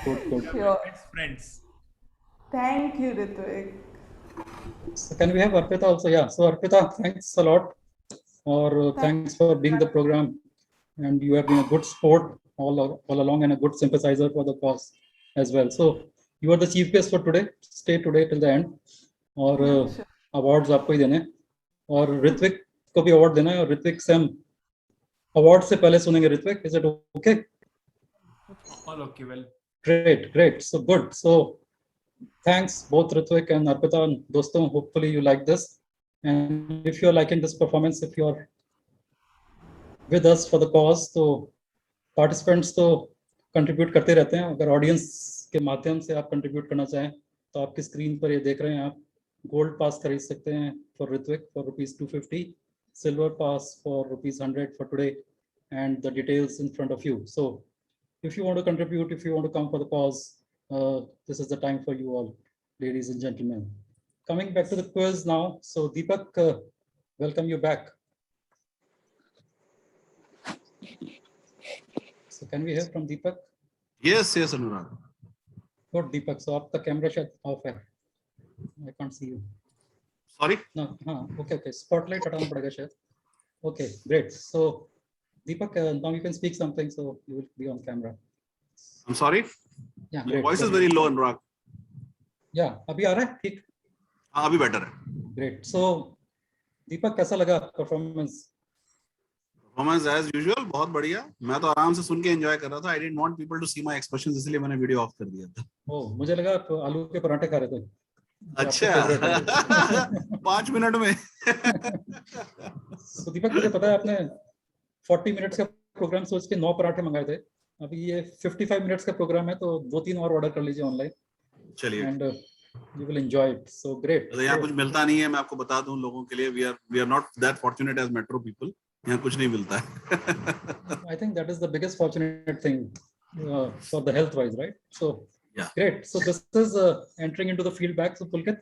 Good, good. Sure. Best friends. Thank you, Ritvik. So can we have Arpita also? Yeah. So Arpita, thanks a lot, or thanks for being the program, and you have been a good sport all along and a good sympathizer for the cause as well. So you are the chief guest for today. Stay today till the end, और awards आपको ही देने हैं, और ऋत्विक को भी award देना है, और ऋत्विक से हम award से पहले सुनेंगे. Ritwik, is it okay? All okay, well. Great, great. So good. So thanks both Ritwik and Arpita, and doston, hopefully you like this. And if you're liking this performance, if you're with us for the cause, तो participants तो contribute करते रहते हैं. अगर audience के माध्यम से आप contribute करना चाहें, तो आपकी screen पर ये देख रहे हैं आप, gold pass खरीद सकते हैं for Ritwik for ₹250, silver pass for ₹100 for today, and the details in front of you. So if you want to contribute, if you want to come for the cause, this is the time for you all. ladies and gentlemen. Coming back to the quiz now. So Deepak, welcome you back. So can we hear from Deepak? Yes, yes, Anurag. Good, Deepak. So आपका camera शायद off है. I can't see you. Sorry. No, okay, okay. Spotlight हटाना पड़ेगा शायद. Okay, great. So Deepak, now you can speak something, so you will be on camera. I'm sorry. Yeah, Your great. voice is very low, Anurag. Yeah, अभी आ रहा है ठीक. हाँ, अभी better है. Great. So Deepak, कैसा लगा performance? Performance as usual, बहुत बढ़िया. मैं तो आराम से सुन के enjoy कर रहा था. I didn't want people to see my expressions, इसलिए मैंने video off कर दिया था. Oh, मुझे लगा आप आलू के पराठे खा रहे थे. अच्छा. 5 मिनट में. So दीपक, मुझे पता है आपने 40 मिनट्स का प्रोग्राम सोच के 9 पराठे मंगाए थे. अभी ये 55 मिनट्स का प्रोग्राम है, तो 2-3 और ऑर्डर कर लीजिए ऑनलाइन. चलिए. And you will enjoy it. So great. तो यहाँ कुछ मिलता नहीं है, मैं आपको बता दूं लोगों के लिए. We are not that fortunate as metro people. यहाँ कुछ नहीं मिलता है. I think that is the biggest fortunate thing for the health wise, right? So yeah, great. So this is entering into the field back. So Pulkit,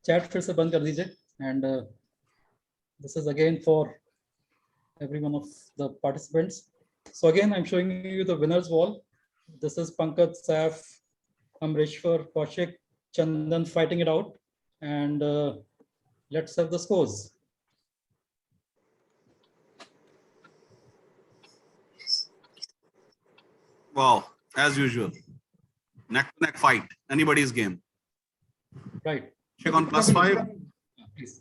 chat फिर से बंद कर दीजिए. And this is again for every one of the participants. So again, I'm showing you the winners wall. This is Pankaj, Saif, Amreshwar, Kaushik, Chandan fighting it out. And let's have the scores. Wow, as usual, neck to neck fight, anybody's game. Right. Check on +5,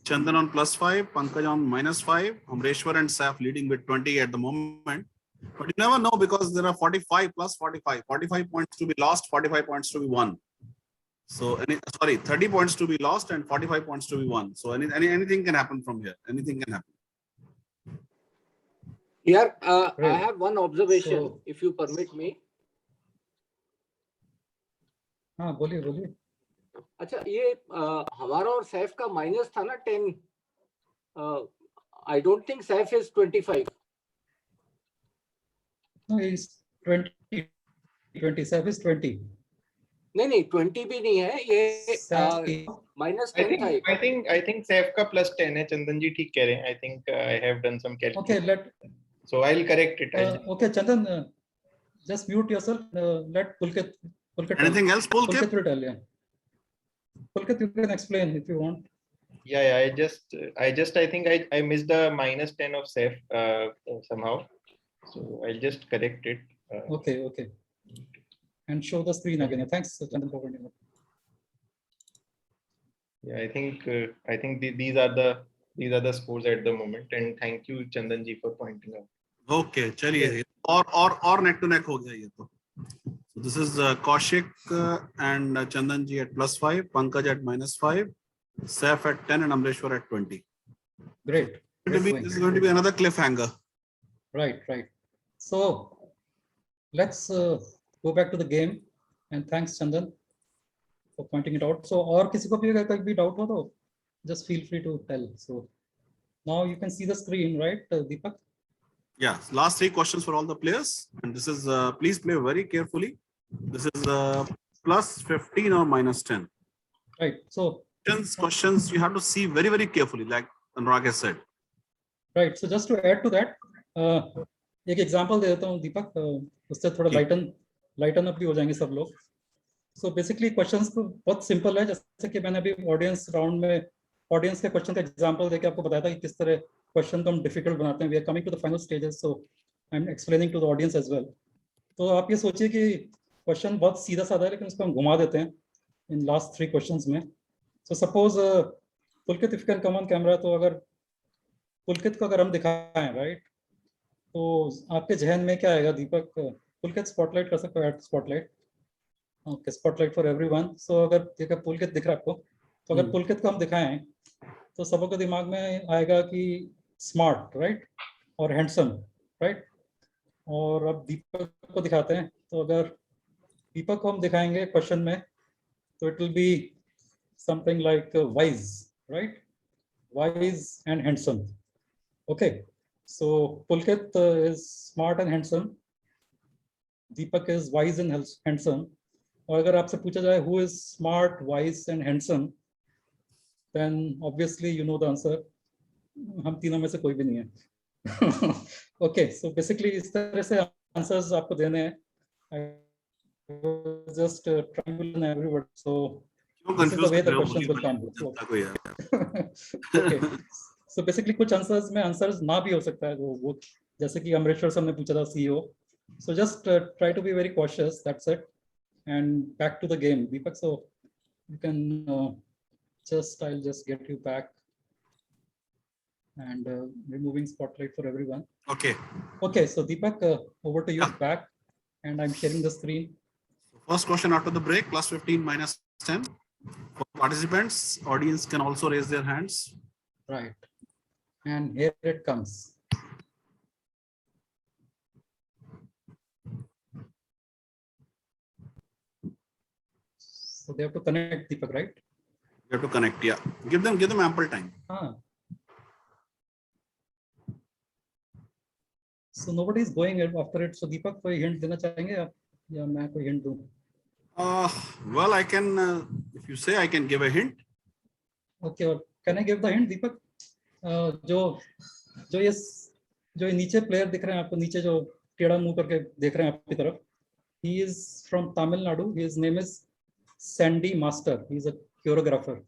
Chandan on +5, Pankaj on -5, Amreshwar and Saif leading with 20 at the moment. But you never know, because there are 45 plus 45, 45 points to be lost, 45 points to be won. So, 30 points to be lost and 45 points to be won. So anything can happen from here. Anything can happen. Here, I have one observation, if you permit me. हाँ, बोलिए बोलिए. अच्छा, ये हमारा और सैफ का minus था ना 10. I don't think Saif is 25. No, he's 20. Saif is 20. नहीं 20 भी नहीं है ये. माइनस 10 था. I think सैफ का +10 है. चंदन जी ठीक कह रहे हैं. I think I have done some calculation. Okay, so I'll correct it. Okay, Chandan, just mute yourself. Let Pulkit. Anything else, Pulkit? Pulkit will tell you. Pulkit, you can explain if you want. Yeah. I think I missed the -10 of Saif somehow. So I'll just correct it. Okay. And show the screen again. Thanks, Chandan, for pointing out. Yeah, I think these are the scores at the moment, and thank you Chandan ji for pointing out. Okay, चलिए. और neck to neck हो गया ये तो. So this is Kaushik and Chandan ji at +5, Pankaj at -5, Saif at 10 and Amreshwar at 20. Great. This is going to be another cliffhanger. Right. So let's go back to the game, and thanks Chandan for pointing it out. So और किसी को भी अगर कोई doubt हो तो just feel free to tell. So now you can see the screen, right, Deepak? Yeah, last 3 questions for all the players, and this is please play very carefully. This is +15 or -10. Right. So questions you have to see very, very carefully, like Anurag has said. Right. So just to add to that, एक example दे देता हूँ दीपक, उससे थोड़ा lighten up भी हो जाएंगे सब लोग. So basically questions तो बहुत simple है, जैसे कि मैंने अभी audience round में audience के question का example देके आपको बताया था कि किस तरह question को हम difficult बनाते हैं. We are coming to the final stages, so I'm explaining to the audience as well. तो आप ये सोचिए कि question बहुत सीधा साधा है, लेकिन उसको हम घुमा देते हैं in last 3 questions में. So suppose Pulkit, if you can come on camera, तो अगर पुलकित को अगर हम दिखाएं, राइट, तो आपके जहन में क्या आएगा दीपक? पुलकित स्पॉटलाइट कर सकते हो, add spotlight. Okay, spotlight for everyone. So अगर देखा पुलकित दिख रहा है आपको, तो अगर पुलकित को हम दिखाएं तो सबों के दिमाग में आएगा कि स्मार्ट, राइट, और हैंडसम, राइट. और अब दीपक को दिखाते हैं, तो अगर दीपक को हम दिखाएंगे क्वेश्चन में, तो it will be something like wise, right, wise and handsome. Okay, so Pulkit is smart and handsome. Deepak is wise and handsome. और अगर आपसे पूछा जाए who is smart, wise and handsome, then obviously you know the answer. हम तीनों में से कोई भी नहीं है. Okay, so basically इस तरह से answers आपको देने हैं. I was just trying to learn every word. So this is the way the questions will come. Okay. So basically कुछ answers में answers ना भी हो सकता है, वो जैसे कि अमरेश्वर सर ने पूछा था CEO. So just try to be very cautious. That's it. And back to the game, Deepak. So you can I'll just get you back and removing spotlight for everyone. Okay. Okay. So Deepak, over to you back, and I'm sharing the screen. First question after the break, plus 15 minus 10. For participants, audience can also raise their hands. Right. And here it comes. So they have to connect, Deepak, right? You have to connect, yeah. Give them ample time. So nobody is going after it. So Deepak, कोई hint देना चाहेंगे आप या मैं कोई hint दूं? Well, I can, if you say, I can give a hint. Okay, or can I give the hint, Deepak? जो ये नीचे player दिख रहे हैं आपको, नीचे जो टेढ़ा मुंह करके देख रहे हैं आपकी तरफ, he is from Tamil Nadu. His name is Sandy Master. He is a choreographer,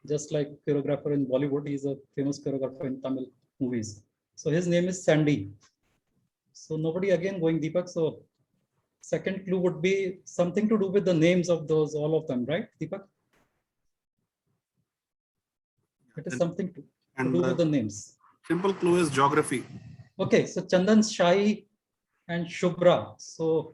just like choreographer in Bollywood. He is a famous choreographer in Tamil movies. So his name is Sandy. So nobody again going, Deepak. So second clue would be something to do with the names of those, all of them, right, Deepak? It is something to do with the names. Simple clue is geography. Okay, so Chandan, Shahi and Shubhra. So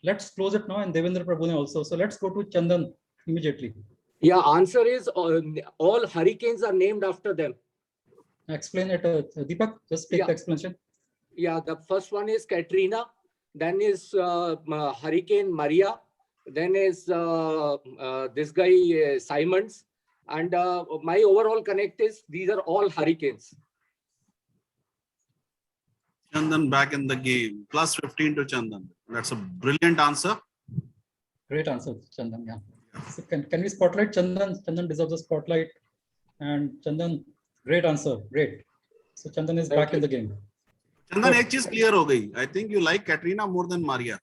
let's close it now, and Devendra Prabhu also. So let's go to Chandan immediately. Yeah, answer is all hurricanes are named after them. Explain it, Deepak. Just take the explanation. Yeah, the first one is Katrina, then is Hurricane Maria, then is this guy Simons, and my overall connect is these are all hurricanes. Chandan back in the game. Plus 15 to Chandan. That's a brilliant answer. Great answer, Chandan. Yeah. So can we spotlight Chandan? Chandan deserves a spotlight. And Chandan, great answer. Great. So Chandan is back in the game. Chandan, एक चीज clear हो गई. I think you like Katrina more than Maria.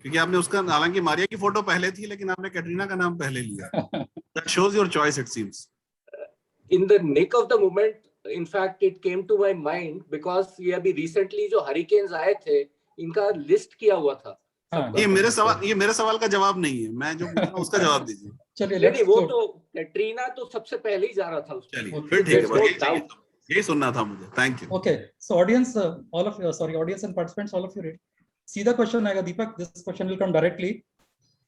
क्योंकि आपने उसका, हालांकि मारिया की photo पहले थी, लेकिन आपने कैटरीना का नाम पहले लिया. That shows your choice, it seems. In the nick of the moment, in fact, it came to my mind because ये अभी recently जो hurricanes आए थे, इनका list किया हुआ था. ये मेरे सवाल का जवाब नहीं है. मैं जो पूछ रहा हूं उसका जवाब दीजिए. चलिए, नहीं, वो तो कैटरीना तो सबसे पहले ही जा रहा था उसमें. चलिए, फिर ठीक है. यही सुनना था मुझे. Thank you. Okay, so audience, all of you, audience and participants, all of you read. See the question, आएगा Deepak. This question will come directly,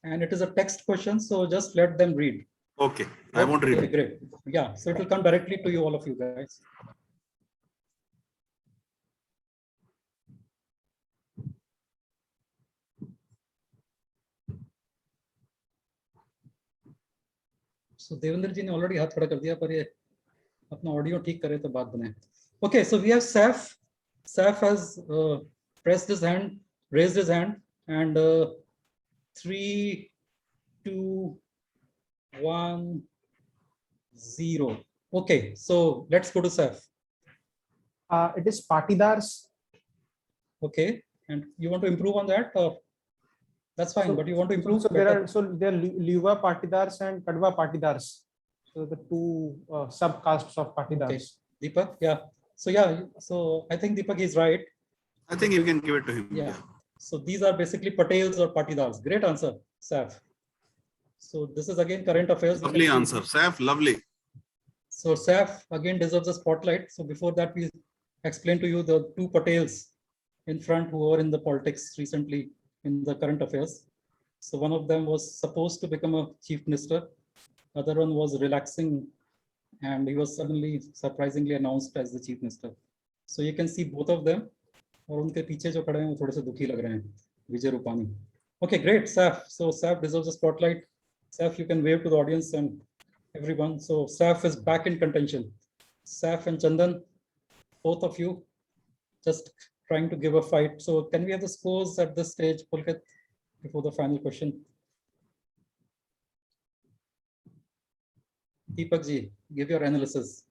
and it is a text question, so just let them read. Okay, I won't read it. Great. Yeah, so it will come directly to you, all of you guys. So Devendra ji ने already हाथ खड़ा कर दिया, पर ये अपना audio ठीक करे तो बात बने. Okay, so we have Saif. Saif has pressed his hand, raised his hand, and 3, 2, 1, 0. Okay, so let's go to Saif. It is Patidars. Okay, and you want to improve on that, or that's fine, but you want to improve. So there are Luva Patidars and Kadwa Patidars. So the two subcastes of Patidars. Okay. Deepak, yeah. So I think Deepak is right. I think you can give it to him. Yeah. So these are basically Patels or Patidars. Great answer, Saif. So this is again current affairs. Lovely answer, Saif. Lovely. So Saif again deserves a spotlight. So before that, we explain to you the two Patels in front who were in the politics recently in the current affairs. So one of them was supposed to become a chief minister. Other one was relaxing, and he was suddenly surprisingly announced as the chief minister. So you can see both of them. और उनके पीछे जो खड़े हैं वो थोड़े से दुखी लग रहे हैं, Vijay Rupani. Okay, great, Saif. So Saif deserves a spotlight. Saif, you can wave to the audience and everyone. So Saif is back in contention. Saif and Chandan, both of you, just trying to give a fight. So can we have the scores at this stage, Pulkit, before the final question? Deepak ji, give your analysis.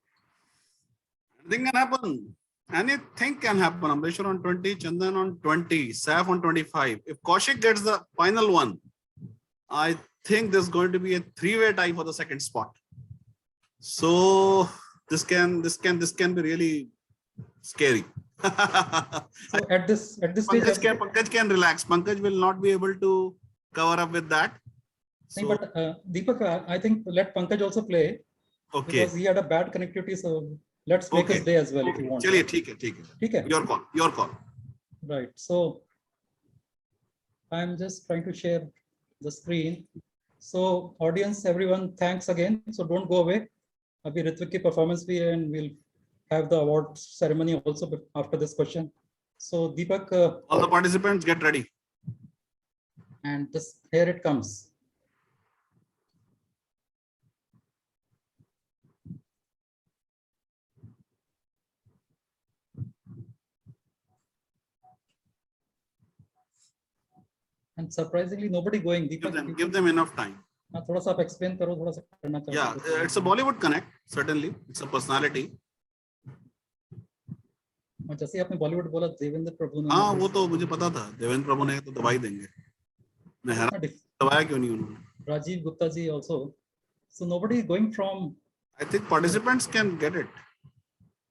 Anything can happen. Anything can happen. Amreshwar on 20, Chandan on 20, Saif on 25. If Kaushik gets the final one, I think there's going to be a three-way tie for the second spot. So this can be really scary. So at this stage, Pankaj can relax. Pankaj will not be able to cover up with that. So, but Deepak, I think let Pankaj also play. Okay. Because he had a bad connectivity, so let's make his day as well if you want. Chaliye, theek hai. Your call. Your call. Right. So I'm just trying to share the screen. So audience, everyone, thanks again. So don't go away. Abhi Ritvik ki performance bhi hai, and we'll have the award ceremony also after this question. So Deepak, all the participants get ready. And this here it comes. And surprisingly, nobody going. Deepak, give them enough time. थोड़ा सा आप explain करो, थोड़ा सा करना चाहते Yeah, it's a Bollywood connect. Certainly, it's a personality. जैसे आपने बॉलीवुड बोला, देवेंद्र प्रभु ने, हाँ वो तो मुझे पता था, देवेंद्र प्रभु ने तो दवाई देंगे, मैं हैरान दवाया क्यों नहीं उन्होंने. Rajiv Gupta ji also. So nobody going from. I think participants can get it.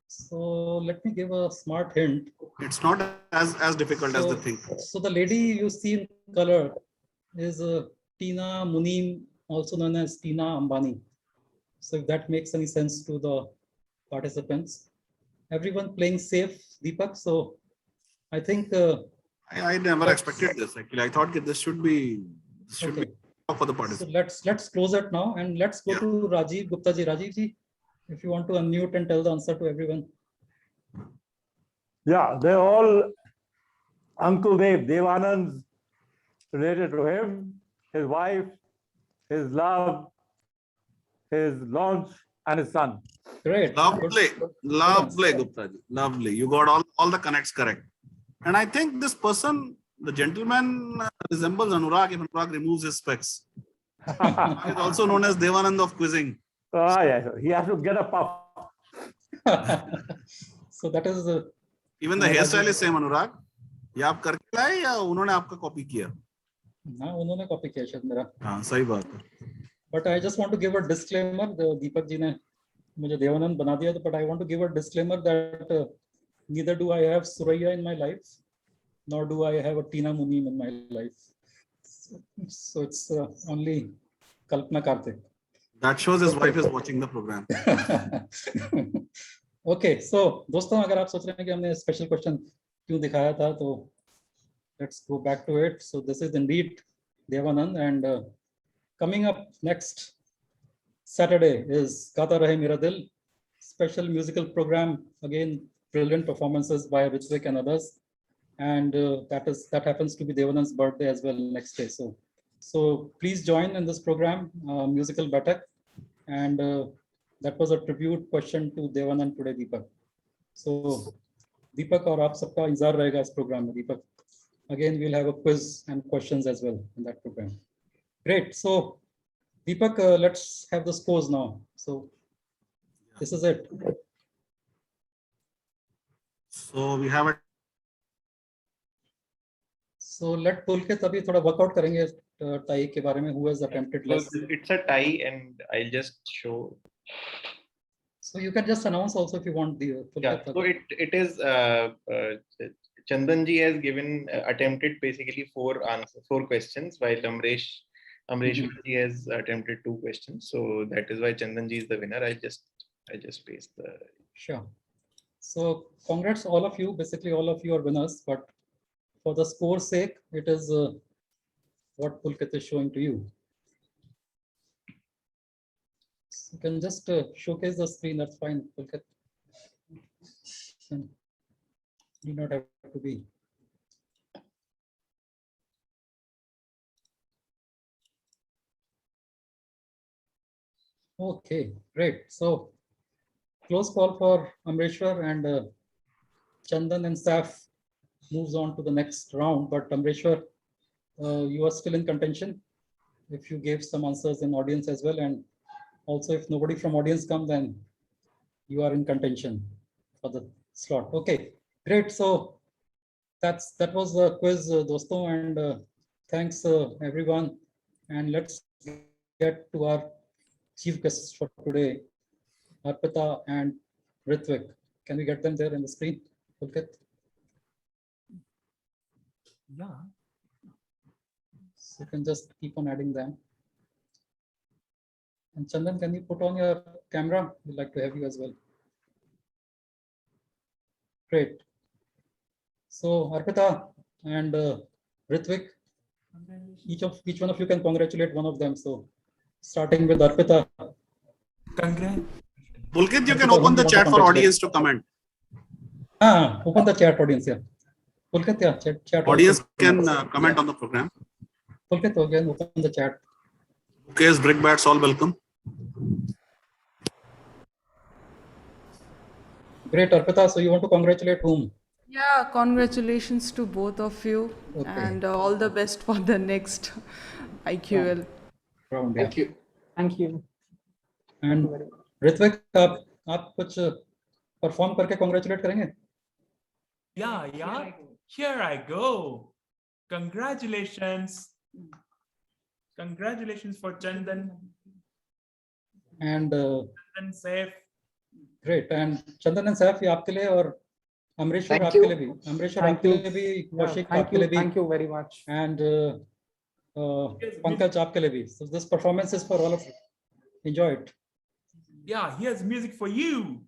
So let me give a smart hint. It's not as difficult as the thing. So the lady you see in color is Tina Muneem, also known as Tina Ambani. So if that makes any sense to the participants. Everyone playing safe, Deepak. So I think I never expected this. Actually, I thought that this should be be for the participants. So let's close it now and let's go to Rajiv Gupta ji. Rajiv ji, if you want to unmute and tell the answer to everyone. Yeah, they're all Uncle Dev, Devanand's related to him, his wife, his love, his launch, and his son. Great. Lovely, Gupta ji. Lovely. You got all the connects correct. And I think this person, the gentleman, resembles Anurag if Anurag removes his specs. He is also known as Devanand of quizzing. Yeah, he has to get a puff. So that is even the hairstyle is same, Anurag. ये आप करके लाए या उन्होंने आपका copy किया? हाँ, उन्होंने कॉपी किया शायद मेरा. हाँ, सही बात है. But I just want to give a disclaimer. Deepak ji ने मुझे देवानंद बना दिया, but I want to give a disclaimer that neither do I have Suraya in my life, nor do I have a Tina Muneem in my life. So it's only Kalpana Karthik. That shows his wife is watching the program. Okay, so दोस्तों अगर आप सोच रहे हैं कि हमने special question क्यों दिखाया था, तो let's go back to it. So this is indeed Devanand, and coming up next Saturday is Gaata Rahe Mera Dil, special musical program. Again, brilliant performances by Ritvik and others, and that happens to be Devanand's birthday as well next day. So please join in this program, musical Batak, and that was a tribute question to Devanand today, Deepak. So Deepak और आप सबका इंतजार रहेगा इस programme में. Deepak, again we'll have a quiz and questions as well in that program. Great. So Deepak, let's have the scores now. So this is it. So we have it. So let Pulkit अभी थोड़ा workout करेंगे tie के बारे में, who has attempted less. It's a tie, and I'll just show. So you can just announce also if you want the. Yeah. So it is Chandan ji has given attempted basically 4 questions, while Amresh ji has attempted 2 questions. So that is why Chandan ji is the winner. I just paste the. Sure. So congrats all of you. Basically all of you are winners, but for the score's sake, it is what Pulkit is showing to you. So you can just showcase the screen. That's fine, Pulkit. You not have to be. Okay, great. So close call for Amreshwar, and Chandan and Saif moves on to the next round. But Amreshwar, you are still in contention if you gave some answers in audience as well, and Also, if nobody from audience comes, then you are in contention for the slot. Okay, great. So that was the quiz, dosto, and thanks everyone. And let's get to our chief guests for today, Arpita and Ritvik. Can we get them there in the screen? Pulkit? Yeah. So you can just keep on adding them. And Chandan, can you put on your camera? We'd like to have you as well. Great. So Arpita and Ritvik, each one of you can congratulate one of them. So starting with Arpita. Congrats. Pulkit, you can open the chat for audience to comment. Open the chat audience, yeah. Pulkit, yeah, chat Audience can comment on the program. Pulkit, again, open the chat. Okay, Brickbats, all welcome. Great, Arpita. So you want to congratulate whom? Yeah, congratulations to both of you, Okay. and all the best for the next IQL. Round, Thank you. Thank you. And Ritvik, आप कुछ perform करके congratulate करेंगे? Yeah. Here I go. Congratulations. Congratulations for Chandan. And Chandan Saif. great. And Chandan and Saif, ये आपके लिए और अमरीश और Thank आपके you. लिए भी. अमरीश और Thank आपके you. लिए भी. Yeah, कौशिक thank आपके you. लिए भी. Thank you very much. And Pankaj आपके लिए भी. So this performance is for all of you. Enjoy it. Yeah, here's music for you.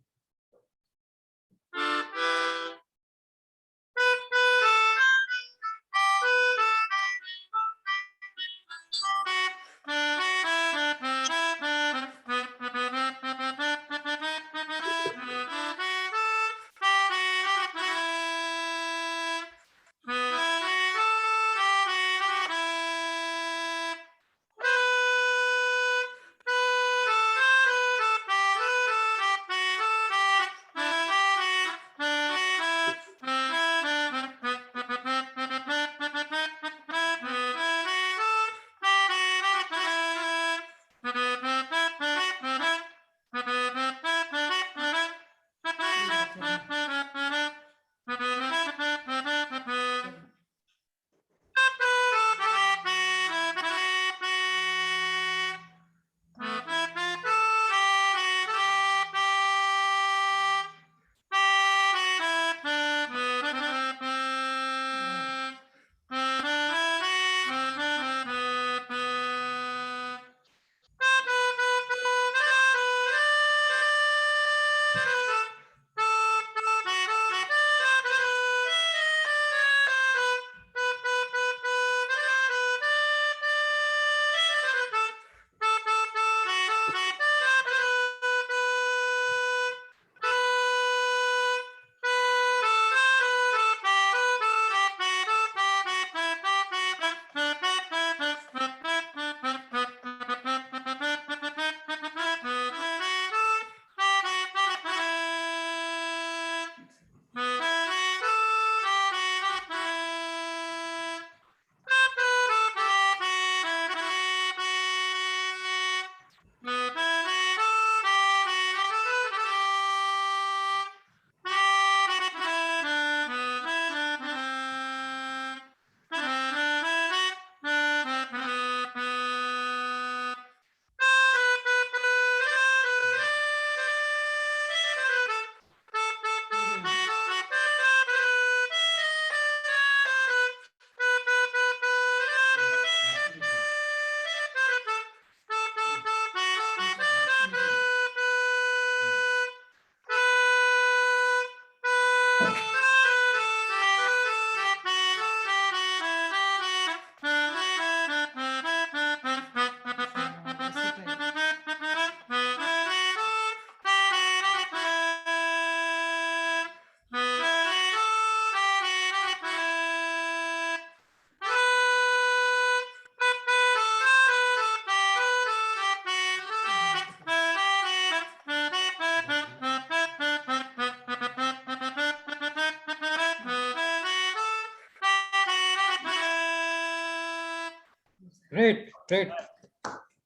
Great.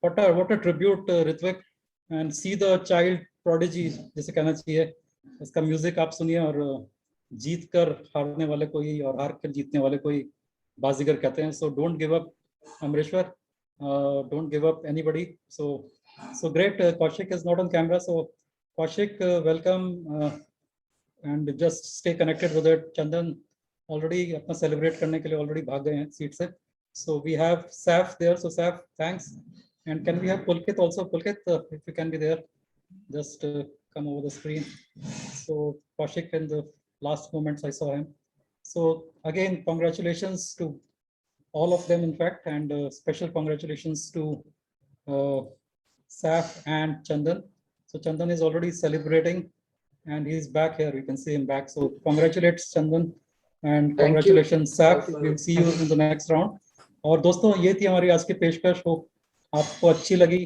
What a tribute, Ritvik. and see the child prodigy, जिसे कहना चाहिए. इसका music आप सुनिए और जीत कर हारने वाले को ही और हार कर जीतने वाले को ही बाजीगर कहते हैं. So don't give up, Amreshwar. Don't give up anybody. So great. Kaushik is not on camera. So Kaushik, welcome and just stay connected with it. Chandan already अपना celebrate करने के लिए already भाग गए हैं seat से. So we have Saf there. So Saf, thanks. And can we have Pulkit also? Pulkit, if you can be there, just come over the screen. So Kaushik, in the last moments I saw him. So again, congratulations to all of them, in fact, and special congratulations to Saf and Chandan. So Chandan is already celebrating and he's back here. We can see him back. So congratulations, Chandan, and congratulations, Saf. We'll see you in the next round. और दोस्तों, ये थी हमारी आज की पेशकश. हो आपको अच्छी लगी,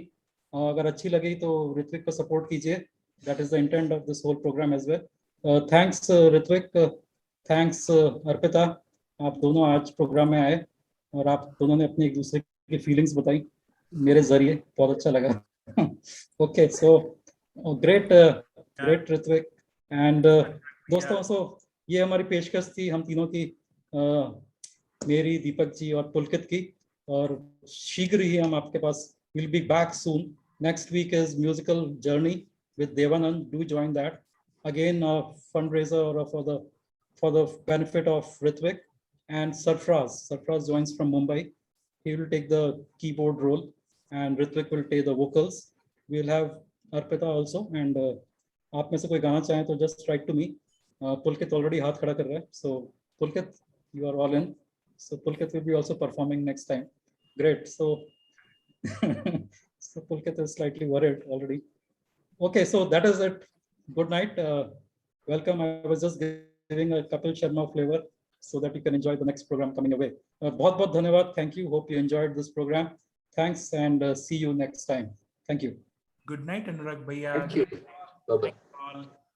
अगर अच्छी लगी तो ऋत्विक को सपोर्ट कीजिए. That is the intent of this whole program as well. Thanks Ritwik, thanks Arpita. आप दोनों आज प्रोग्राम में आए और आप दोनों ने अपनी एक दूसरे की फीलिंग्स बताई मेरे जरिए. बहुत अच्छा लगा. Okay, so great Ritwik. And दोस्तों, so ये हमारी पेशकश थी हम तीनों की, मेरी, दीपक जी और पुलकित की. और शीघ्र ही हम आपके पास will be back soon. Next week is musical journey with Devanand. Do join that. Again, a fundraiser for the benefit of Ritwik and Sarfraz. Sarfraz joins from Mumbai. He will take the keyboard role and Ritwik will take the vocals. We'll have Arpita also. And आप में से कोई गाना चाहें तो just write to me. Pulkit already हाथ खड़ा कर रहा है. So Pulkit, you are all in. So Pulkit will be also performing next time. Great. So Pulkit is slightly worried already. Okay, so that is it. Good night. Welcome. I was just giving a Kapil Sharma flavor so that you can enjoy the next program coming away. बहुत धन्यवाद. Thank you. Hope you enjoyed this program. Thanks and see you next time. Thank you. Good night, Anurag Bhaiya. Thank you. Bye-bye. All.